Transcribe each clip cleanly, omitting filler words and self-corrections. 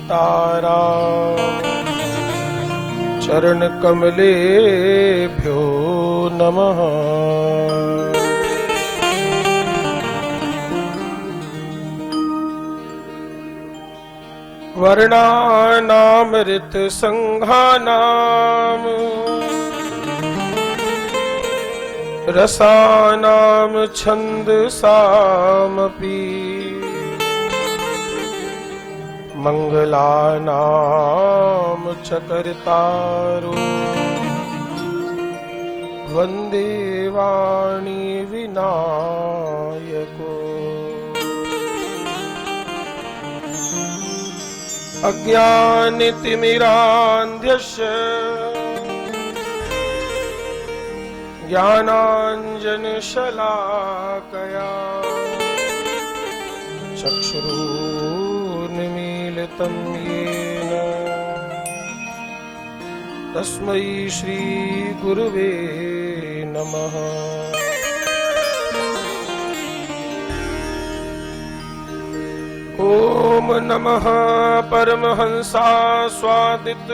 तारा चरण कमलेभ्यो नमः। वर्णानामृत संघानाम रसानाम छंदसामपि मंगलानाम च कर्तारो वंदे वाणी विनायको। अज्ञानतिमिरान्धस्य ज्ञानाञ्जनशलाकया चक्षुरुन्मीलितं येन तस्मै श्रीगुरुवे नमः। ओम नमः परमहंसास्वादित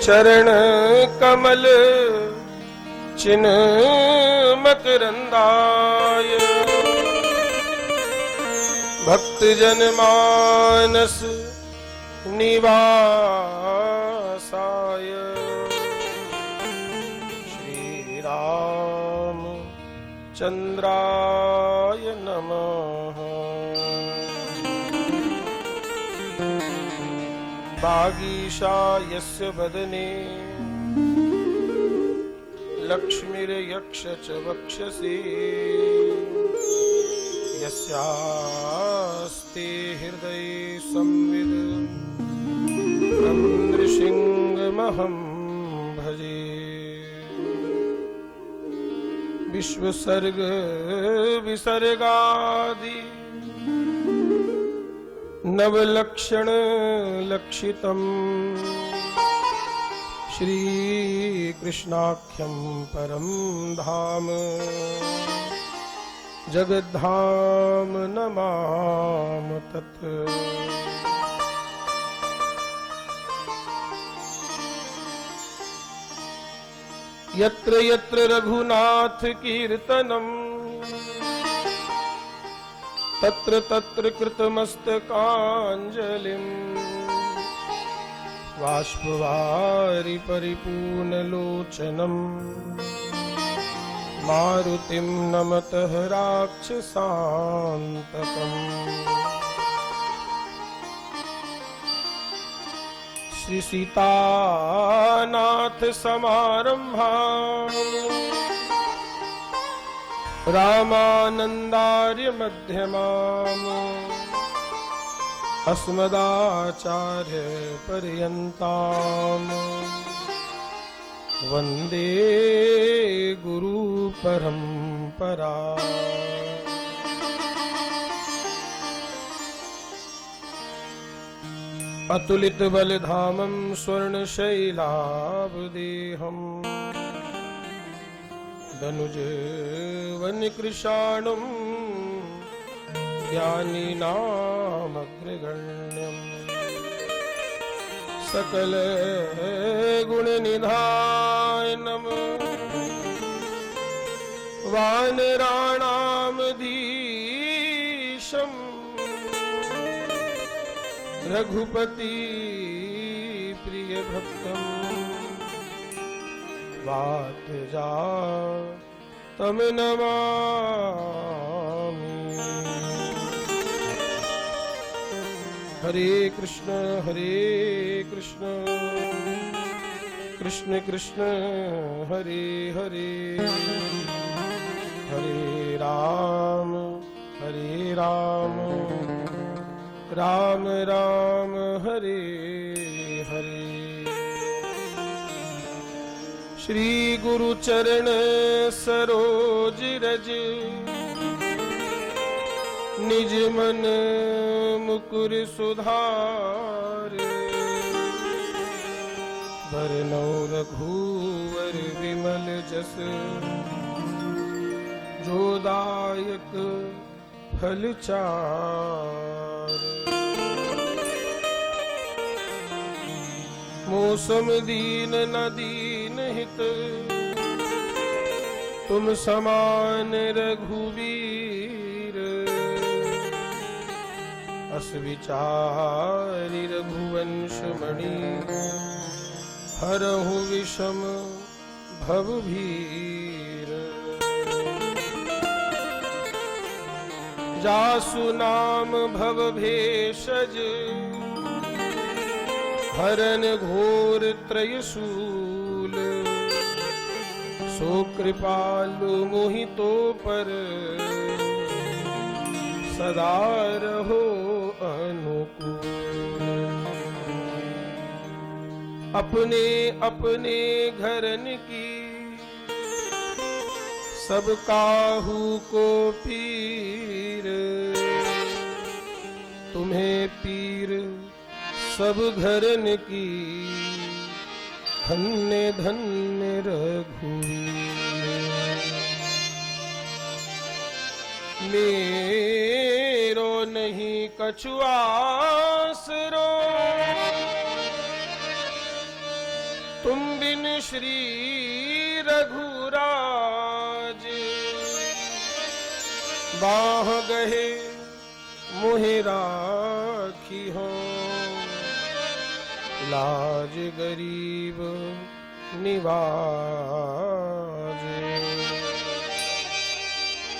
चरण कमल चिन्मकरंदाय भक्तजन मानस निवासाय श्री राम चंद्राय नमः। वागीशायस्य वदने लक्ष्मीर्यक्ष च वक्षसि यस्यास्ते हृदये संविद तं नृसिंहमहं भजे। विश्वसर्ग विसर्गादि नवलक्षण लक्षितम् श्रीकृष्णाख्यं परं धाम जगद्धाम नमाम तत्। यत्र यत्र रघुनाथ कीर्तनम् तत्र तत्र कृतमस्तकाञ्जलिम् बाष्पवारि परिपूर्णलोचनम् मारुतिं नमतः राक्षसान्तकम्। श्री सीतानाथ समारंभा रामानंदार्य मध्यमाम अस्मदाचार्य पर्यन्ताम वंदे गुरु परंपरा। अतुलित बलधामं स्वर्णशैलाभदेहम् धनुज वनकृशाणुं ज्ञानिनामग्रगण्यम् सकल गुणनिधानम् वानराणामधीशम् रघुपति प्रिय भक्तम् वातजा तम नमामि। हरे कृष्ण कृष्ण कृष्ण हरे हरे हरे राम राम राम हरे हरे। श्री गुरु चरण सरोज रज निज मन मुकुर सुधार बरनौ रघुवर विमल जस जो दायक फल चार। मौसम दीन न दीन हित, तुम समान रघुवीर। अस विचारि रघुवंश मणि, हरहु विषम भवभीर। जासु नाम भव भेषज, हरन घोर त्रयशूल। सो कृपालु मोहितो पर, सदा रहो अनुकूल। अपने अपने घरन की, सब काहू को पीर। तुम्हें पीर सब घरन की, धन्य धन्य रघुवीर। मेरो नहीं कछु आसरो, तुम बिन श्री रघुराज। बाह गहे मोहि राखी हो, लाज गरीब निवाज।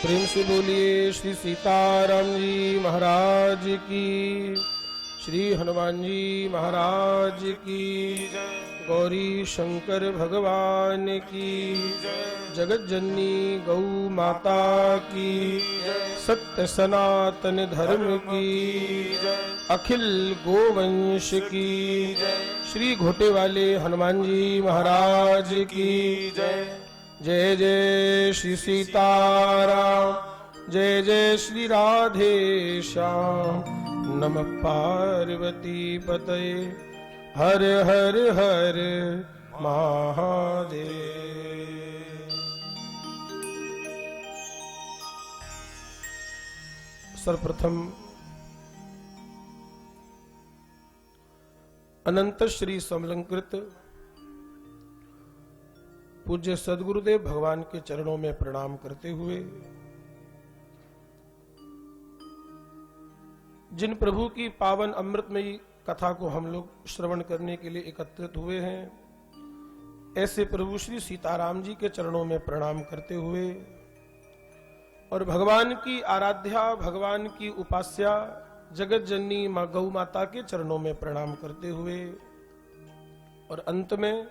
प्रेम से बोलिए श्री सीताराम जी महाराज की, श्री हनुमान जी महाराज की, गौरी शंकर भगवान की, जगत जननी गौ माता की, सत्य सनातन धर्म की, अखिल गोवंश की, श्री घोटे वाले हनुमान जी महाराज की जय। जय जय श्री सीताराम, जय जय श्री राधे श्याम। नमः पार्वती पतये, हर हर हर महादेव। सर्वप्रथम अनंत श्री समलंकृत पूज्य सद्गुरुदेव भगवान के चरणों में प्रणाम करते हुए, जिन प्रभु की पावन अमृतमयी कथा को हम लोग श्रवण करने के लिए एकत्रित हुए हैं, ऐसे प्रभु श्री सीताराम जी के चरणों में प्रणाम करते हुए और भगवान की आराध्या, भगवान की उपास्या जगत जननी मां गौ माता के चरणों में प्रणाम करते हुए और अंत में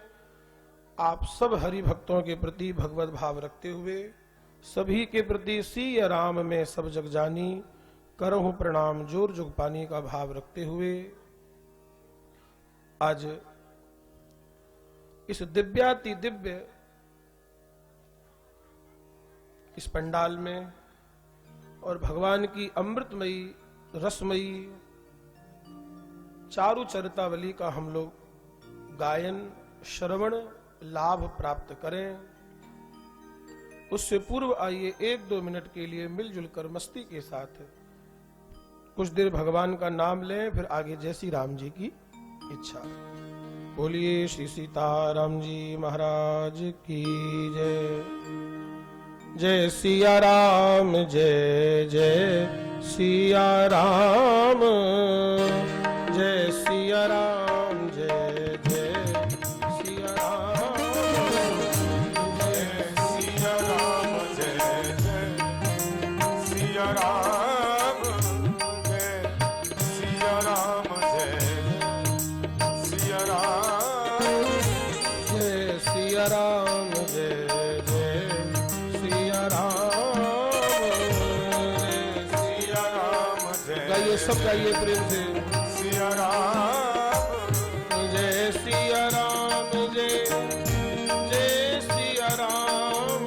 आप सब हरि भक्तों के प्रति भगवत भाव रखते हुए सभी के प्रति सिया राम में सब जग जानी करहूं प्रणाम जोर जुग पानी का भाव रखते हुए आज इस दिव्याति दिव्य इस पंडाल में और भगवान की अमृतमयी रसमयी चारु चरितावली का हम लोग गायन श्रवण लाभ प्राप्त करें। उससे पूर्व आइए 1-2 मिनट के लिए मिलजुल कर मस्ती के साथ कुछ देर भगवान का नाम लें, फिर आगे जय श्री राम जी की इच्छा। बोलिए श्री सीताराम जी महाराज की जय। जय सिया राम, जय जय सिया राम, जय सिया राम, जय जय सिया राम, जय सिया राम, जय जय सिया राम, जय सिया राम, जय सिया राम, जय सिया राम, जय सब गाइए प्रेम से। सिया राम, जय सिया राम, जय जय सिया राम,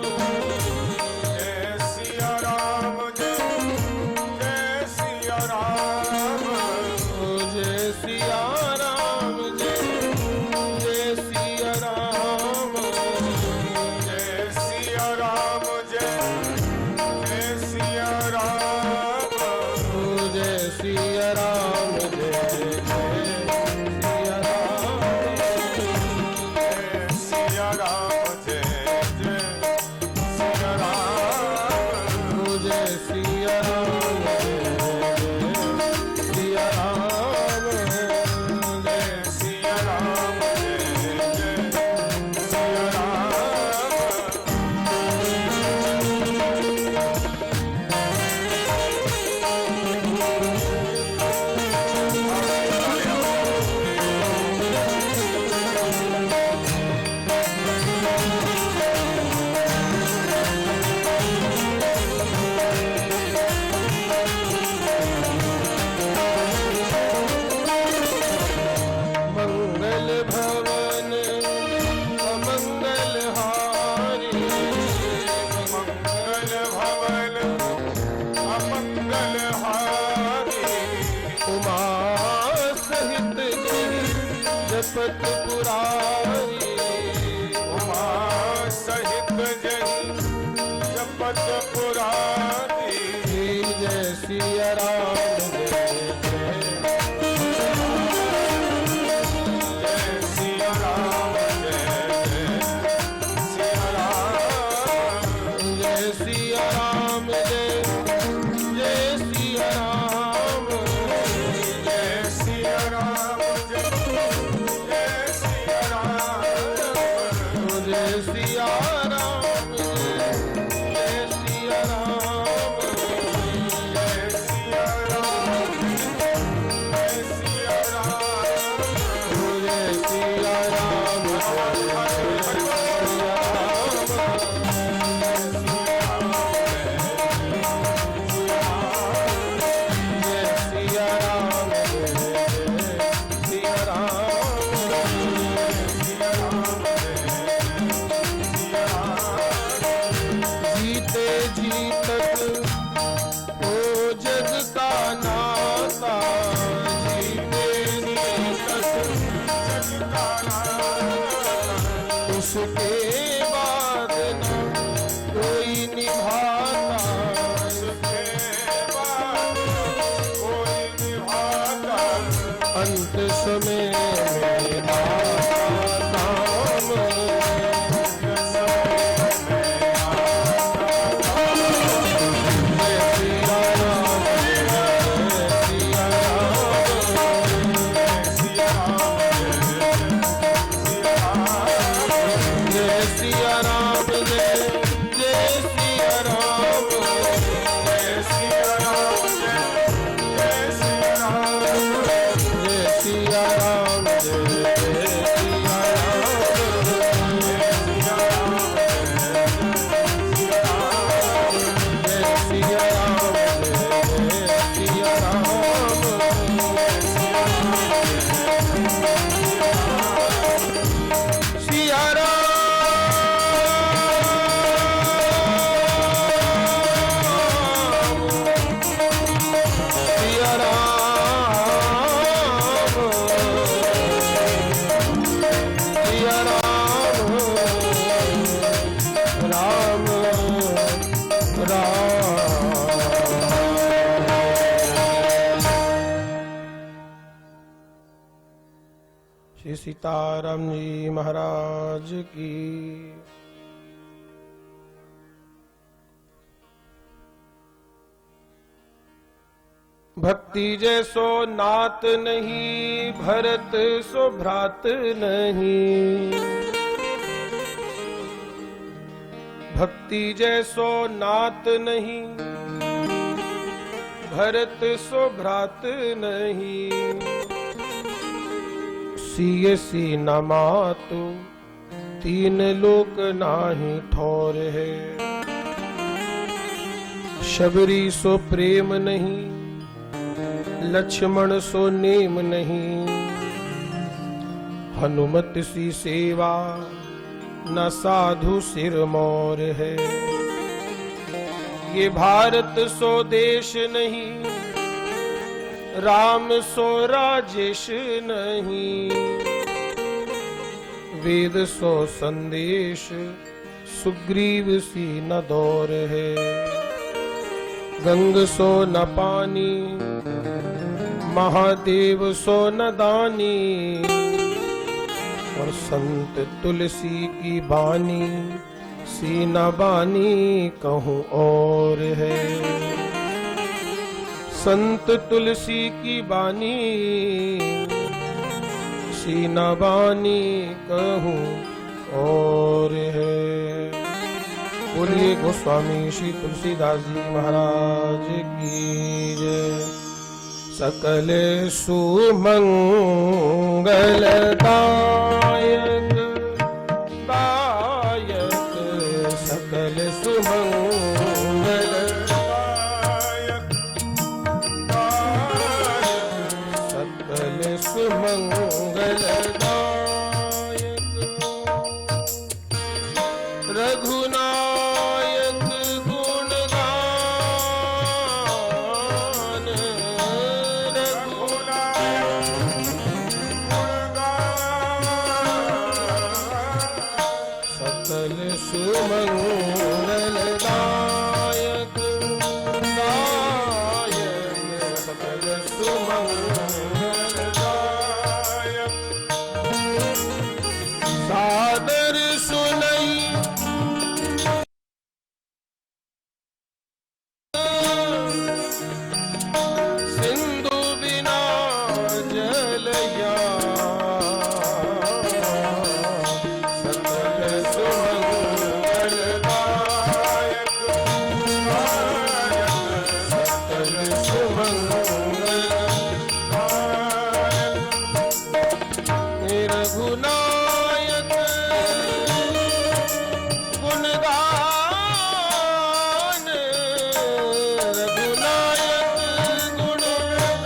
जय सिया राम, जय जय सिया राम, जय सिया राम, जय जय सिया राम, जय सिया राम, जय जय सिया राम, जय सिया राम, जपत पुरारी, उमा सहित जही जपत पुरारी। जय सिया राम जय जय सिया राम जय सिया राम। जय सिया राम जय सिया राम। जय सिया राम जय सिया राम। जय सिया राम जय सिया राम। जय सिया राम जय सिया राम। जय सिया राम जय सिया राम सिया राम। जीते जी तक ओ जग का नाता, जीते जी तक उसके बाद न कोई निभाता। अंत समय में आता जय सिया राम जय सिया राम। जय सिया राम जय सिया राम। जय सिया राम जय सिया राम। जय सिया राम जय सिया राम। सिया राम सिया राम सिया राम राम राम। श्री सीताराम जी महाराज की। भक्ति जैसो नात नहीं, भरत सो भ्रात नहीं। भक्ति जैसो नात नहीं, भरत सो भ्रात नहीं। सीय सी न मातु तीन लोक नाही ठौर है। शबरी सो प्रेम नहीं, लक्ष्मण सो नेम नहीं। हनुमत सी सेवा न साधु सिर मोर है। ये भारत सो देश नहीं, राम सो राजेश नहीं। वेद सो संदेश सुग्रीव सी न दौर है। गंग सो न पानी, महादेव सो न दानी। और संत तुलसी की बानी सी न बानी कहूँ और है। संत तुलसी की बानी सी न बानी कहूँ और है। बोलिए गोस्वामी श्री तुलसीदास जी महाराज की जय। सकल सुमंगल दायक दायक, सकल सुमंगल दायक दायक। सकल सुमंगल दायक। रघुनायक गुणगान, कलया सकल सुमंगलदायक सकल सुमंगलदायक रघुनायक गुणगान रघुनायक गुणगान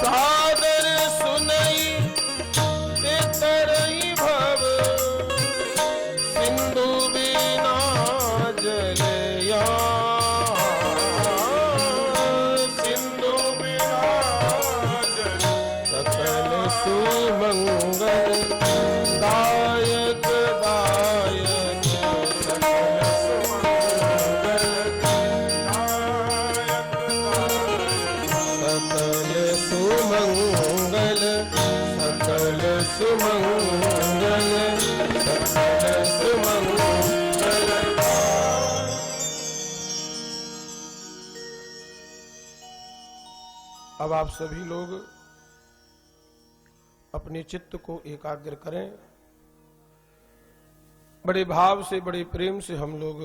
सादर सुनई तरई भव सिंधु बिना जलया सिंधु बिना जल सकल सुमंगल दायक दायक सकल सुमंगलदायक सकल सुमंगल सकल सुमंगल अब आप सभी लोग अपने चित्त को एकाग्र करें। बड़े भाव से बड़े प्रेम से हम लोग,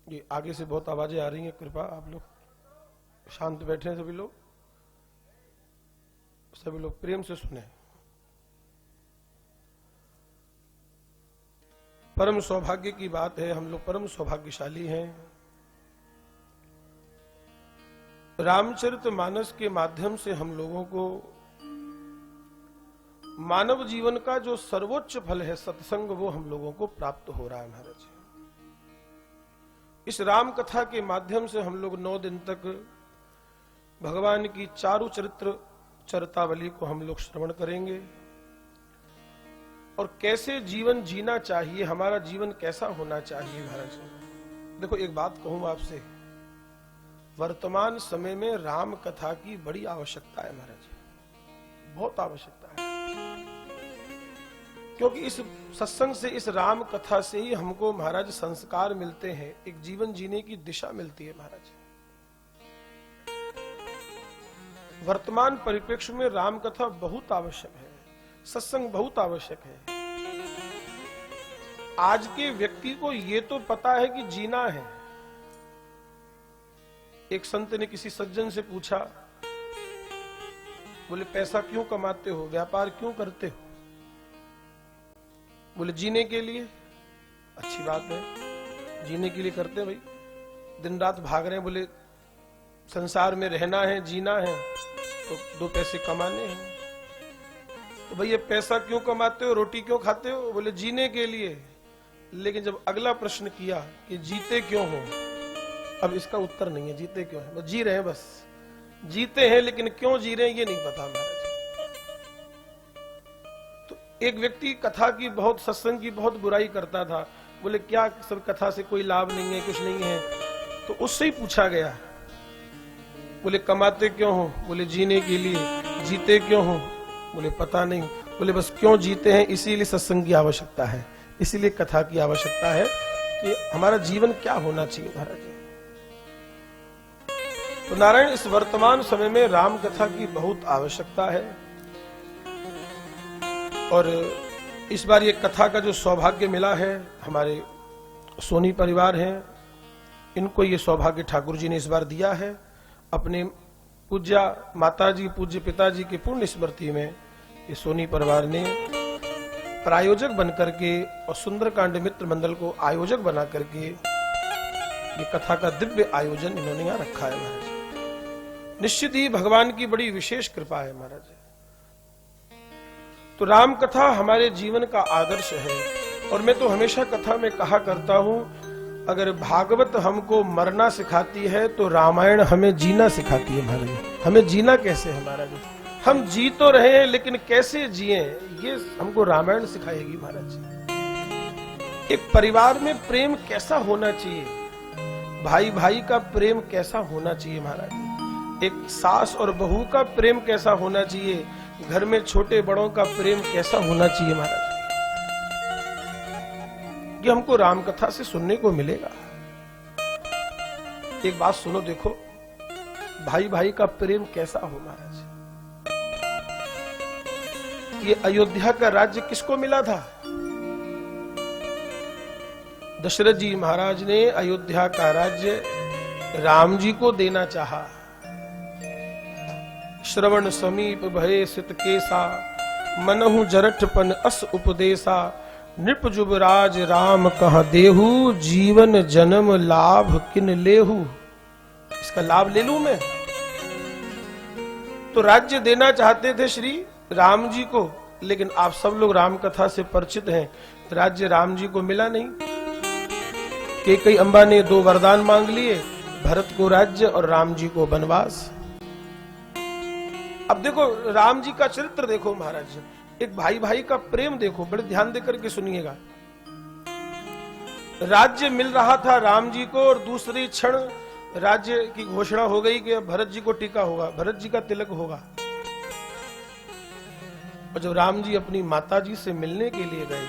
ये आगे से बहुत आवाजें आ रही हैं, कृपया आप लोग शांत बैठे हैं। सभी लोग प्रेम से सुने। परम सौभाग्य की बात है, हम लोग परम सौभाग्यशाली हैं। रामचरितमानस के माध्यम से हम लोगों को मानव जीवन का जो सर्वोच्च फल है सत्संग, वो हम लोगों को प्राप्त हो रहा है महाराज। इस राम कथा के माध्यम से हम लोग 9 दिन तक भगवान की चारु चरित्र चरितावली को हम लोग श्रवण करेंगे और कैसे जीवन जीना चाहिए, हमारा जीवन कैसा होना चाहिए महाराज। देखो एक बात कहूं आपसे, वर्तमान समय में राम कथा की बड़ी आवश्यकता है महाराज, बहुत आवश्यकता है। क्योंकि इस सत्संग से, इस राम कथा से ही हमको महाराज संस्कार मिलते हैं, एक जीवन जीने की दिशा मिलती है महाराज। वर्तमान परिप्रेक्ष्य में राम कथा बहुत आवश्यक है, सत्संग बहुत आवश्यक है। आज के व्यक्ति को ये तो पता है कि जीना है। एक संत ने किसी सज्जन से पूछा, बोले पैसा क्यों कमाते हो, व्यापार क्यों करते हो? बोले जीने के लिए। अच्छी बात है, जीने के लिए करते हैं भाई, दिन रात भाग रहे हैं। बोले संसार में रहना है, जीना है, तो 2 पैसे कमाने हैं। तो भैया पैसा क्यों कमाते हो, रोटी क्यों खाते हो? बोले जीने के लिए। लेकिन जब अगला प्रश्न किया कि जीते क्यों हो, अब इसका उत्तर नहीं है, जीते क्यों है, बस जी रहे हैं, बस जीते हैं, लेकिन क्यों जी रहे हैं ये नहीं पता महाराज। तो एक व्यक्ति कथा की बहुत, सत्संग की बहुत बुराई करता था। बोले क्या सब कथा से कोई लाभ नहीं है, कुछ नहीं है? तो उससे ही पूछा गया, बोले कमाते क्यों हो? बोले जीने के लिए। जीते क्यों हो? बोले पता नहीं। बोले बस क्यों जीते हैं, इसीलिए सत्संग की आवश्यकता है, इसीलिए कथा की आवश्यकता है कि हमारा जीवन क्या होना चाहिए महाराज। तो नारायण, इस वर्तमान समय में राम कथा की बहुत आवश्यकता है। और इस बार ये कथा का जो सौभाग्य मिला है, हमारे सोनी परिवार हैं, इनको ये सौभाग्य ठाकुर जी ने इस बार दिया है। अपने पूज्या माताजी, पूज्य पिताजी के पुण्य स्मृति में ये सोनी परिवार ने प्रायोजक बनकर के और सुंदरकांड मित्र मंडल को आयोजक बना करके ये कथा का दिव्य आयोजन इन्होंने यहाँ रखा है महाराज। निश्चित ही भगवान की बड़ी विशेष कृपा है महाराज। तो राम कथा हमारे जीवन का आदर्श है। और मैं तो हमेशा कथा में कहा करता हूं, अगर भागवत हमको मरना सिखाती है तो रामायण हमें जीना सिखाती है महाराज। हमें जीना कैसे है महाराज, हम जी तो रहे हैं लेकिन कैसे जिए, ये हमको रामायण सिखाएगी महाराज। एक परिवार में प्रेम कैसा होना चाहिए, भाई भाई का प्रेम कैसा होना चाहिए महाराज, एक सास और बहू का प्रेम कैसा होना चाहिए, घर में छोटे बड़ों का प्रेम कैसा होना चाहिए महाराज, ये हमको राम कथा से सुनने को मिलेगा। एक बात सुनो, देखो भाई भाई का प्रेम कैसा हो महाराज। ये अयोध्या का राज्य किसको मिला था? दशरथ जी महाराज ने अयोध्या का राज्य राम जी को देना चाहा। श्रवण समीप भये सित केसा, मनहु जरठपन अस उपदेशा। नृप जुबराज राम कह देहु, जीवन जन्म लाभ किन लेहु। इसका लाभ ले लूं मैं? तो राज्य देना चाहते थे श्री राम जी को, लेकिन आप सब लोग राम कथा से परिचित हैं, राज्य राम जी को मिला नहीं। कैकेयी अम्बा ने 2 वरदान मांग लिए, भरत को राज्य और राम जी को वनवास। अब देखो राम जी का चरित्र देखो महाराज, एक भाई भाई का प्रेम देखो, बड़े ध्यान देकर के सुनिएगा। राज्य मिल रहा था राम जी को और दूसरे क्षण राज्य की घोषणा हो गई कि भरत जी को टीका होगा, भरत जी का तिलक होगा। और जब राम जी अपनी माता जी से मिलने के लिए गए,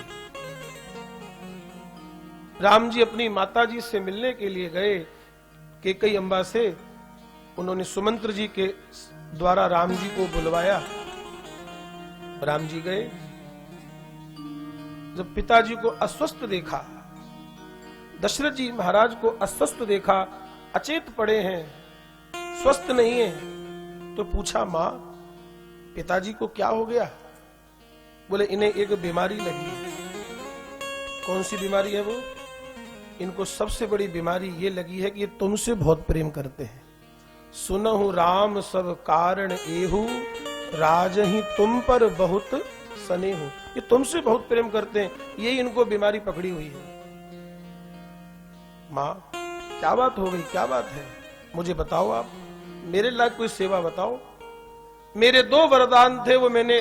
राम जी अपनी माता जी से मिलने के लिए गए, कैकेयी अम्बा से उन्होंने सुमंत्र जी के द्वारा राम जी को बुलवाया। राम जी गए, जब पिताजी को अस्वस्थ देखा, दशरथ जी महाराज को अस्वस्थ देखा, अचेत पड़े हैं, स्वस्थ नहीं है, तो पूछा मां पिताजी को क्या हो गया? बोले इन्हें एक बीमारी लगी है। कौन सी बीमारी है वो? इनको सबसे बड़ी बीमारी ये लगी है कि ये तुमसे बहुत प्रेम करते हैं। सुनहु राम सब कारण एहू, राजहि तुम पर बहुत सनेहु। ये तुमसे बहुत प्रेम करते हैं, यही इनको बीमारी पकड़ी हुई है। मां क्या बात हो गई, क्या बात है, मुझे बताओ, आप मेरे लायक कोई सेवा बताओ। मेरे 2 वरदान थे, वो मैंने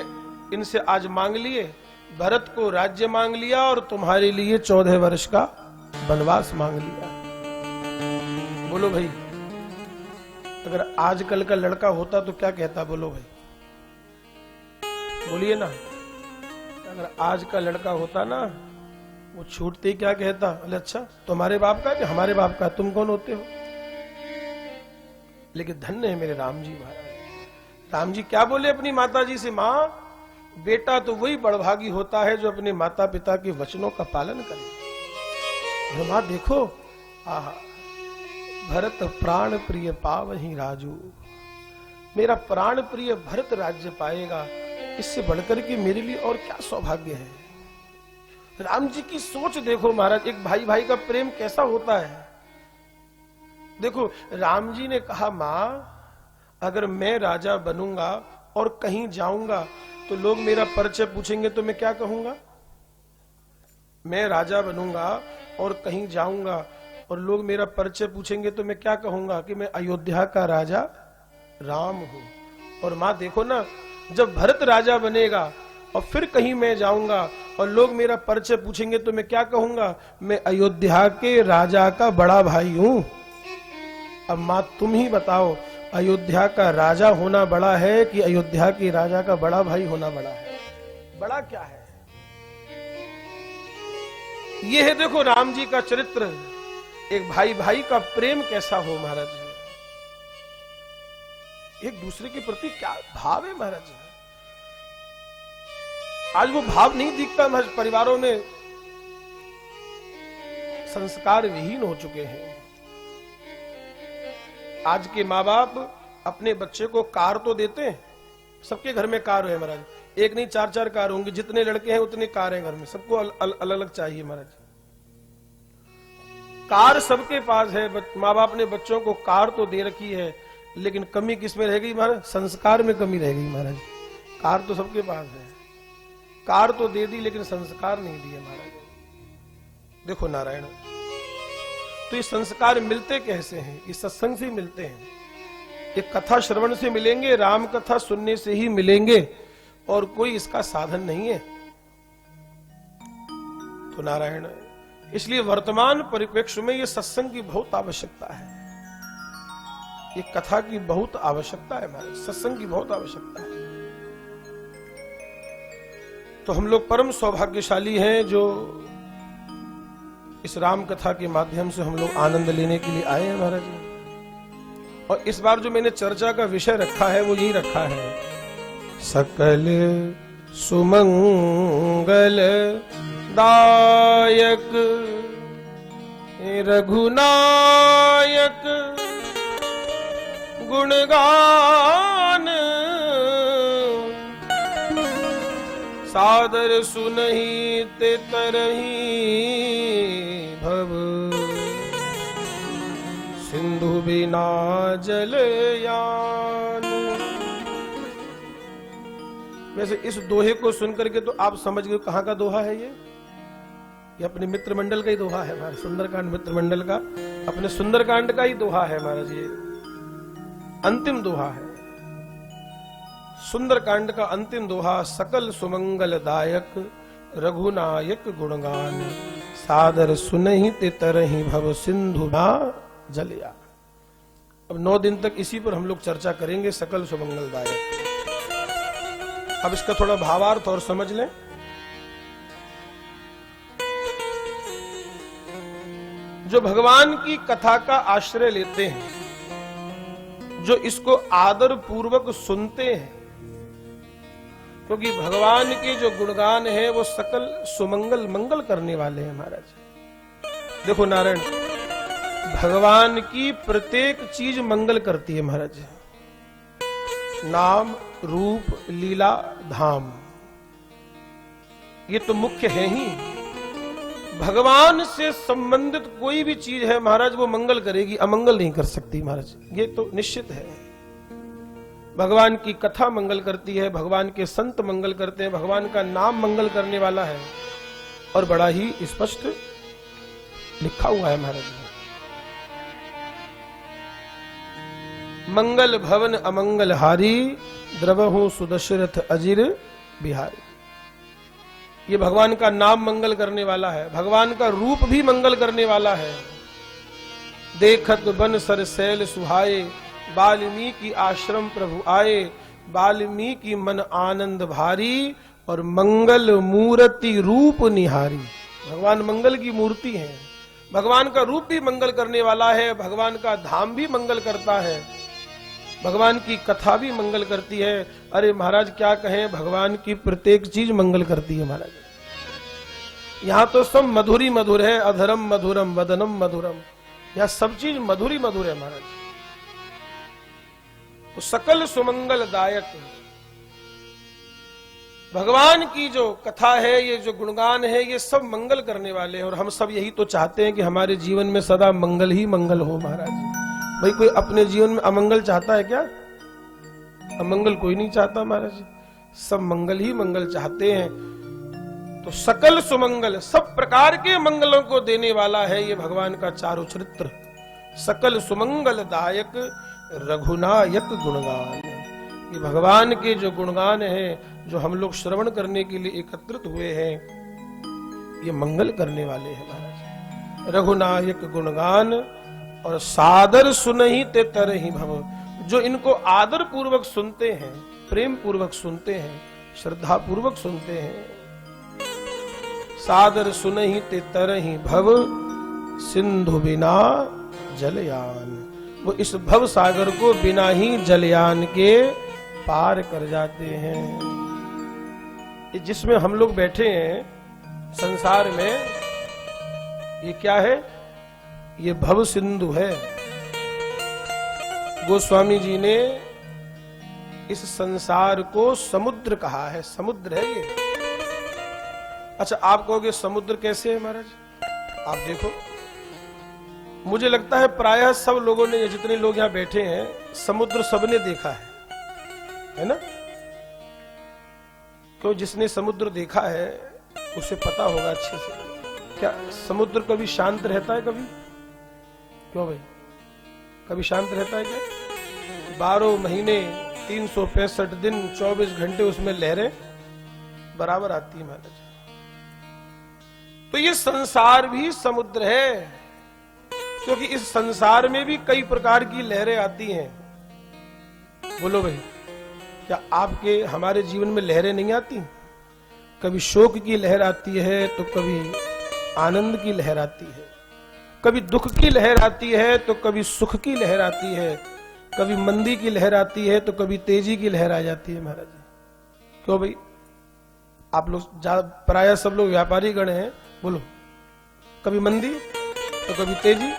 इनसे आज मांग लिए। भरत को राज्य मांग लिया और तुम्हारे लिए 14 वर्ष का वनवास मांग लिया। बोलो भाई, अगर आजकल का लड़का होता तो क्या कहता? बोलो भाई, बोलिए ना। अगर आज का लड़का होता ना, वो छूटते ही क्या कहता? अरे अच्छा तुम्हारे बाप का कि हमारे बाप का, तुम कौन होते हो? लेकिन धन्य है मेरे राम जी महाराज। राम जी क्या बोले अपनी माता जी से? मां बेटा तो वही बड़भागी होता है जो अपने माता पिता के वचनों का पालन करे। मां देखो, आहा, भरत प्राण प्रिय पावहि राजू, मेरा प्राण प्रिय भरत राज्य पाएगा, इससे बढ़कर के मेरे लिए और क्या सौभाग्य है। राम जी की सोच देखो महाराज, एक भाई भाई का प्रेम कैसा होता है। देखो राम जी ने कहा मां अगर मैं राजा बनूंगा और कहीं जाऊंगा तो लोग मेरा परिचय पूछेंगे तो मैं क्या कहूंगा? मैं राजा बनूंगा और कहीं जाऊंगा और लोग मेरा परिचय पूछेंगे तो मैं क्या कहूंगा? कि मैं अयोध्या का राजा राम हूं। और मां देखो ना, जब भरत राजा बनेगा और फिर कहीं मैं जाऊंगा और लोग मेरा परिचय पूछेंगे तो मैं क्या कहूंगा? मैं अयोध्या के राजा का बड़ा भाई हूं। अब मां तुम ही बताओ, अयोध्या का राजा होना बड़ा है कि अयोध्या के राजा का बड़ा भाई होना बड़ा है? बड़ा क्या है? ये है देखो राम जी का चरित्र, एक भाई भाई का प्रेम कैसा हो महाराज। एक दूसरे के प्रति क्या भाव है महाराज। आज वो भाव नहीं दिखता महाराज। परिवारों में संस्कार विहीन हो चुके हैं। आज के माँ बाप अपने बच्चे को कार तो देते हैं, सबके घर में कार है महाराज, एक नहीं 4-4 कार होंगी, जितने लड़के हैं उतने कार हैं घर में, सबको अलग अलग चाहिए महाराज। कार सबके पास है, माँ बाप ने बच्चों को कार तो दे रखी है, लेकिन कमी किस में रह गई महाराज? संस्कार में कमी रह गई महाराज। कार तो सबके पास है, कार तो दे दी लेकिन संस्कार नहीं दिए महाराज। देखो नारायण, तो ये संस्कार मिलते कैसे हैं? ये सत्संग से मिलते हैं, ये कथा श्रवण से मिलेंगे, राम कथा सुनने से ही मिलेंगे, और कोई इसका साधन नहीं है। तो नारायण, इसलिए वर्तमान परिप्रेक्ष्य में ये सत्संग की बहुत आवश्यकता है, ये कथा की बहुत आवश्यकता है महाराज, सत्संग की बहुत आवश्यकता है। तो हम लोग परम सौभाग्यशाली हैं जो इस राम कथा के माध्यम से हम लोग आनंद लेने के लिए आए हैं महाराज। और इस बार जो मैंने चर्चा का विषय रखा है वो यही रखा है, सकल सुमंगल दायक रघुनायक गुणगान सादर सुनहि ते तरहि भव सिंधु बिना जलयान। वैसे इस दोहे को सुनकर के तो आप समझ गए कहां का दोहा है ये अपने मित्र मंडल का ही दोहा है हमारे सुंदरकांड मित्र मंडल का, अपने सुंदरकांड का ही दोहा है महाराज। ये अंतिम दोहा है सुंदरकांड का अंतिम दोहा, सकल सुमंगल दायक रघुनायक गुणगान सादर सुनहि ते तरहि भव सिंधु ना जलया। अब 9 दिन तक इसी पर हम लोग चर्चा करेंगे, सकल सुमंगल दायक। अब इसका थोड़ा भावार्थ और समझ लें। जो भगवान की कथा का आश्रय लेते हैं, जो इसको आदर पूर्वक सुनते हैं, क्योंकि भगवान के जो गुणगान है वो सकल सुमंगल मंगल करने वाले हैं महाराज। देखो नारायण, भगवान की प्रत्येक चीज मंगल करती है महाराज, नाम रूप लीला धाम, ये तो मुख्य है ही। भगवान से संबंधित कोई भी चीज है महाराज वो मंगल करेगी, अमंगल नहीं कर सकती महाराज, ये तो निश्चित है। भगवान की कथा मंगल करती है, भगवान के संत मंगल करते हैं, भगवान का नाम मंगल करने वाला है, और बड़ा ही स्पष्ट लिखा हुआ है महाराज। मंगल भवन अमंगल हारी द्रवहु सुदशरथ अजिर बिहारी। ये भगवान का नाम मंगल करने वाला है, भगवान का रूप भी मंगल करने वाला है। देखत बन सरसैल सुहाए वाल्मीकि आश्रम प्रभु आए, वाल्मीकि मन आनंद भारी और मंगल मूर्ति रूप निहारी। भगवान मंगल की मूर्ति है, भगवान का रूप भी मंगल करने वाला है, भगवान का धाम भी मंगल करता है, भगवान की कथा भी मंगल करती है। अरे महाराज क्या कहें, भगवान की प्रत्येक चीज मंगल करती है महाराज। यहां तो सब मधुरी मधुर है, अधरम मधुरम वदनम मधुरम, यह सब चीज मधुरी मधुर है महाराज। तो सकल सुमंगल दायक भगवान की जो कथा है, ये जो गुणगान है, ये सब मंगल करने वाले हैं। और हम सब यही तो चाहते हैं कि हमारे जीवन में सदा मंगल ही मंगल हो महाराज। भाई कोई अपने जीवन में अमंगल चाहता है क्या? अमंगल कोई नहीं चाहता महाराज, सब मंगल ही मंगल चाहते हैं। तो सकल सुमंगल, सब प्रकार के मंगलों को देने वाला है ये भगवान का चारु चरित्र। सकल सुमंगल दायक रघुनायक गुणगान, ये भगवान के जो गुणगान हैं, जो हम लोग श्रवण करने के लिए एकत्रित हुए हैं, ये मंगल करने वाले हैं महाराज। रघुनायक गुणगान और सादर सुनहि ते तरहि भव, जो इनको आदर पूर्वक सुनते हैं, प्रेम पूर्वक सुनते हैं, श्रद्धा पूर्वक सुनते हैं। सादर सुनहि ते तरहि भव सिंधु बिना जलयान, वो इस भव सागर को बिना ही जलयान के पार कर जाते हैं। जिसमें हम लोग बैठे हैं संसार में, ये क्या है? ये भव सिंधु है। गोस्वामी जी ने इस संसार को समुद्र कहा है, समुद्र है ये। अच्छा आप कहोगे समुद्र कैसे है महाराज? आप देखो, मुझे लगता है प्रायः सब लोगों ने, जितने लोग यहाँ बैठे हैं, समुद्र सबने देखा है ना? क्यों? जिसने समुद्र देखा है उसे पता होगा अच्छे से। क्या समुद्र कभी शांत रहता है? कभी? क्यों भाई, कभी शांत रहता है क्या? 12 महीने 365 दिन 24 घंटे उसमें लहरें बराबर आती है महाराज। तो ये संसार भी समुद्र है, क्योंकि इस संसार में भी कई प्रकार की लहरें आती हैं। बोलो भाई, क्या आपके हमारे जीवन में लहरें नहीं आती? कभी शोक की लहर आती है, तो कभी आनंद की लहर आती है, कभी दुख की लहर आती है, तो कभी सुख की लहर आती है, कभी मंदी की लहर आती है तो कभी तेजी की लहर आ जाती है महाराज जी। क्यों भाई, आप लोग प्राय सब लोग व्यापारी गण हैं, बोलो। कभी मंदी तो कभी तेजी,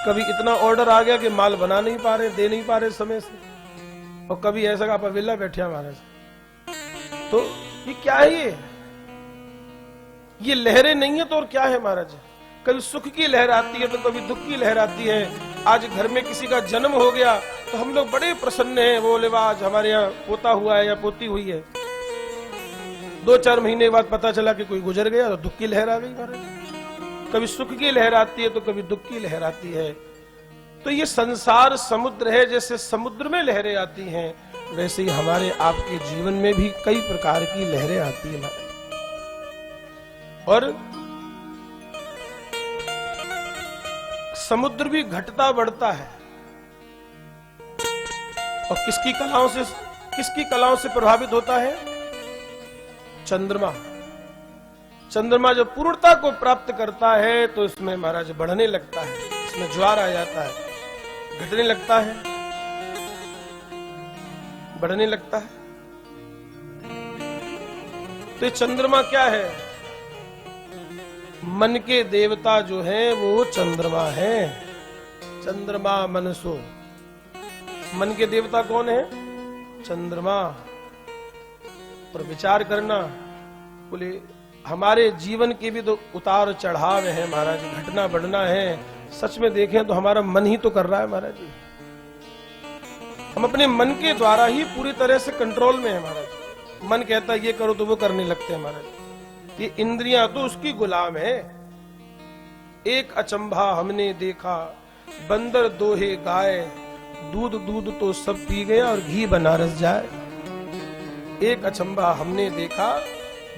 कभी इतना ऑर्डर आ गया कि माल बना नहीं पा रहे, दे नहीं पा रहे समय से, और कभी ऐसा कि आप अवेला बैठे महाराज। तो ये क्या है, ये लहरें नहीं है तो और क्या है महाराज। कभी सुख की लहर आती है तो कभी दुख की लहर आती है। आज घर में किसी का जन्म हो गया तो हम लोग बड़े प्रसन्न हैं, बोले वाह आज हमारे यहाँ पोता हुआ है या पोती हुई है। 2-4 महीने बाद पता चला कि कोई गुजर गया तो दुख की लहर आ गई महाराज। कभी सुख की लहर आती है तो कभी दुख की लहर आती है। तो ये संसार समुद्र है, जैसे समुद्र में लहरें आती हैं वैसे ही हमारे आपके जीवन में भी कई प्रकार की लहरें आती है महाराज। और समुद्र भी घटता बढ़ता है, और किसकी कलाओं से प्रभावित होता है? चंद्रमा। चंद्रमा जब पूर्णता को प्राप्त करता है तो इसमें महाराज बढ़ने लगता है, इसमें ज्वार आ जाता है, घटने लगता है, बढ़ने लगता है। तो ये चंद्रमा क्या है? मन के देवता जो हैं वो चंद्रमा है। चंद्रमा मनसो, मन के देवता कौन है? चंद्रमा। पर विचार करना, बोले हमारे जीवन के भी तो उतार चढ़ाव है महाराज, घटना बढ़ना है। सच में देखें तो हमारा मन ही तो कर रहा है महाराज जी। हम अपने मन के द्वारा ही पूरी तरह से कंट्रोल में है महाराज। मन कहता है ये करो तो वो करने लगते हैं महाराज। ये इंद्रियां तो उसकी गुलाम है। एक अचंभा हमने देखा, बंदर दोहे गाय, दूध दूध तो सब पी गया और घी बनारस जाए। एक अचंभा हमने देखा,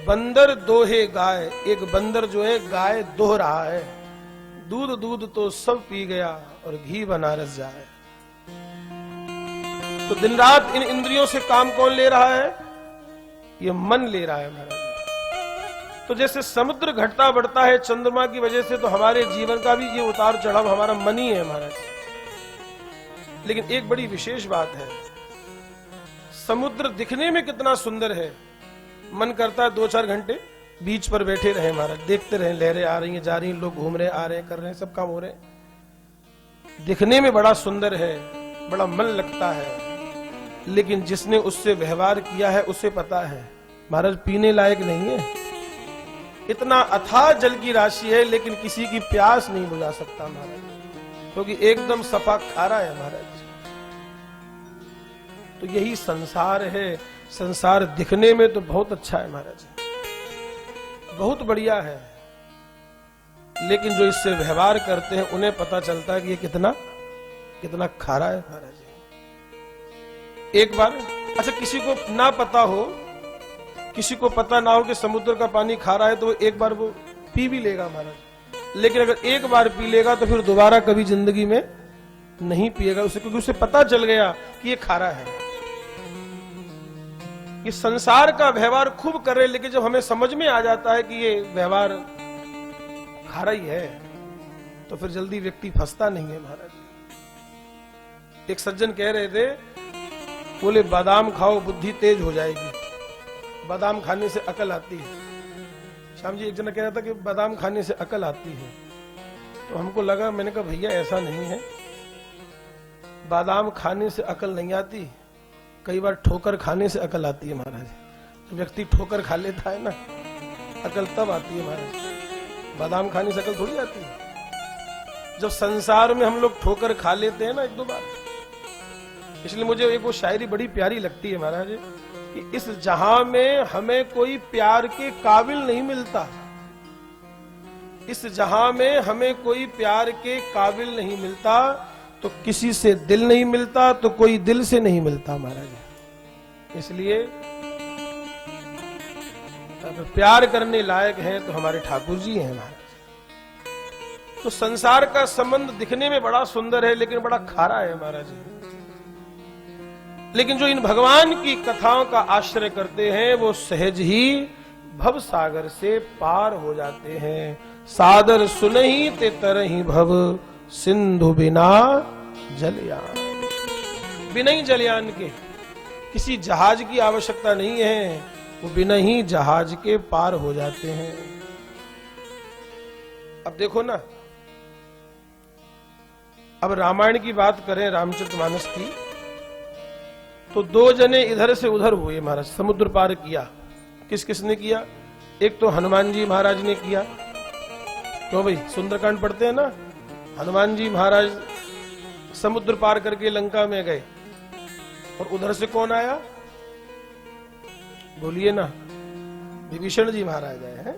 बंदर दोहे गाय, एक बंदर जो है गाय दोह रहा है, दूध दूध तो सब पी गया और घी बनारस जाए। तो दिन रात इन इंद्रियों से काम कौन ले रहा है? ये मन ले रहा है महाराज। तो जैसे समुद्र घटता बढ़ता है चंद्रमा की वजह से, तो हमारे जीवन का भी ये उतार चढ़ाव हमारा मन ही है महाराज। लेकिन एक बड़ी विशेष बात है, समुद्र दिखने में कितना सुंदर है, मन करता है 2-4 घंटे बीच पर बैठे रहे महाराज, देखते रहे, लहरें आ रही हैं जा रही हैं, लोग घूम रहे आ रहे हैं, कर रहे हैं, सब काम हो रहे हैं, दिखने में बड़ा सुंदर है, बड़ा मन लगता है। लेकिन जिसने उससे व्यवहार किया है उसे पता है महाराज पीने लायक नहीं है। इतना अथाह जल की राशि है लेकिन किसी की प्यास नहीं बुझा सकता महाराज, क्योंकि एकदम सफा खारा है महाराज। तो यही संसार है। संसार दिखने में तो बहुत अच्छा है महाराज, बहुत बढ़िया है, लेकिन जो इससे व्यवहार करते हैं उन्हें पता चलता है कि ये कितना खारा है महाराज। एक बार अच्छा किसी को ना पता हो, किसी को पता ना हो कि समुद्र का पानी खारा है, तो एक बार वो पी भी लेगा महाराज। लेकिन अगर एक बार पी लेगा तो फिर दोबारा कभी जिंदगी में नहीं पिएगा उसे, क्योंकि उसे पता चल गया कि ये खारा है। ये संसार का व्यवहार खूब कर रहे, लेकिन जब हमें समझ में आ जाता है कि ये व्यवहार खारा ही है तो फिर जल्दी व्यक्ति फंसता नहीं है महाराज। एक सज्जन कह रहे थे, बोले बादाम खाओ बुद्धि तेज हो जाएगी, बादाम खाने से अकल आती है। श्याम जी एक जना कह रहा था कि बादाम खाने से अकल आती है, तो हमको लगा, मैंने कहा भैया ऐसा नहीं है, बादाम खाने से अकल नहीं आती, कई बार ठोकर खाने से अकल आती है महाराज। जब व्यक्ति ठोकर खा लेता है ना, अकल तब आती है महाराज, बादाम खाने से अकल थोड़ी आती है। जब संसार में हम लोग ठोकर खा लेते हैं ना 1-2 बार, इसलिए मुझे एक वो शायरी बड़ी प्यारी लगती है महाराज कि इस जहां में हमें कोई प्यार के काबिल नहीं मिलता, इस जहां में हमें कोई प्यार के काबिल नहीं मिलता, तो किसी से दिल नहीं मिलता तो कोई दिल से नहीं मिलता महाराज। इसलिए अगर प्यार करने लायक है तो हमारे ठाकुर जी हैं महाराज। तो संसार का संबंध दिखने में बड़ा सुंदर है लेकिन बड़ा खारा है महाराज। लेकिन जो इन भगवान की कथाओं का आश्रय करते हैं वो सहज ही भव सागर से पार हो जाते हैं। सादर सुनहि ते तरहि भव सिंधु बिना जल यान। बिना ही जलयान के, किसी जहाज की आवश्यकता नहीं है, वो बिना ही जहाज के पार हो जाते हैं। अब देखो ना, अब रामायण की बात करें, रामचरितमानस की, तो दो जने इधर से उधर हुए महाराज, समुद्र पार किया। किस किसने किया? एक तो हनुमान जी महाराज ने किया। क्यों भाई, सुंदरकांड पढ़ते हैं ना, हनुमान जी महाराज समुद्र पार करके लंका में गए, और उधर से कौन आया? बोलिए ना, विभीषण जी महाराज आए हैं।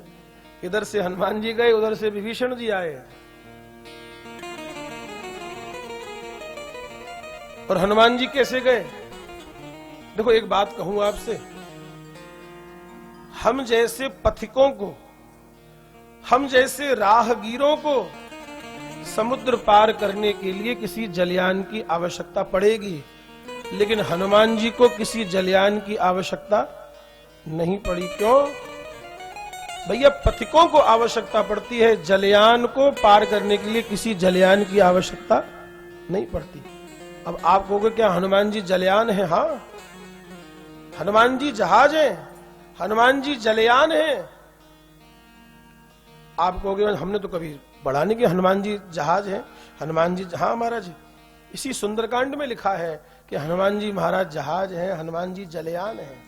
इधर से हनुमान जी गए, उधर से विभीषण जी आए। और हनुमान जी कैसे गए? देखो एक बात कहूं आपसे, हम जैसे पथिकों को, हम जैसे राहगीरों को समुद्र पार करने के लिए किसी जलयान की आवश्यकता पड़ेगी, लेकिन हनुमान जी को किसी जलयान की आवश्यकता नहीं पड़ी। क्यों भैया? पथिकों को आवश्यकता पड़ती है, जलयान को पार करने के लिए किसी जलयान की आवश्यकता नहीं पड़ती। अब आप कहोगे क्या हनुमान जी जलयान है? हाँ, हनुमान जी जहाज हैं, हनुमान जी जलयान हैं। आप कहोगे हमने तो कभी पढ़ा नहीं कि हनुमान जी जहाज हैं। हनुमान जी, हाँ महाराज, इसी सुंदरकांड में लिखा है कि हनुमान जी महाराज जहाज हैं, हनुमान जी जलयान हैं।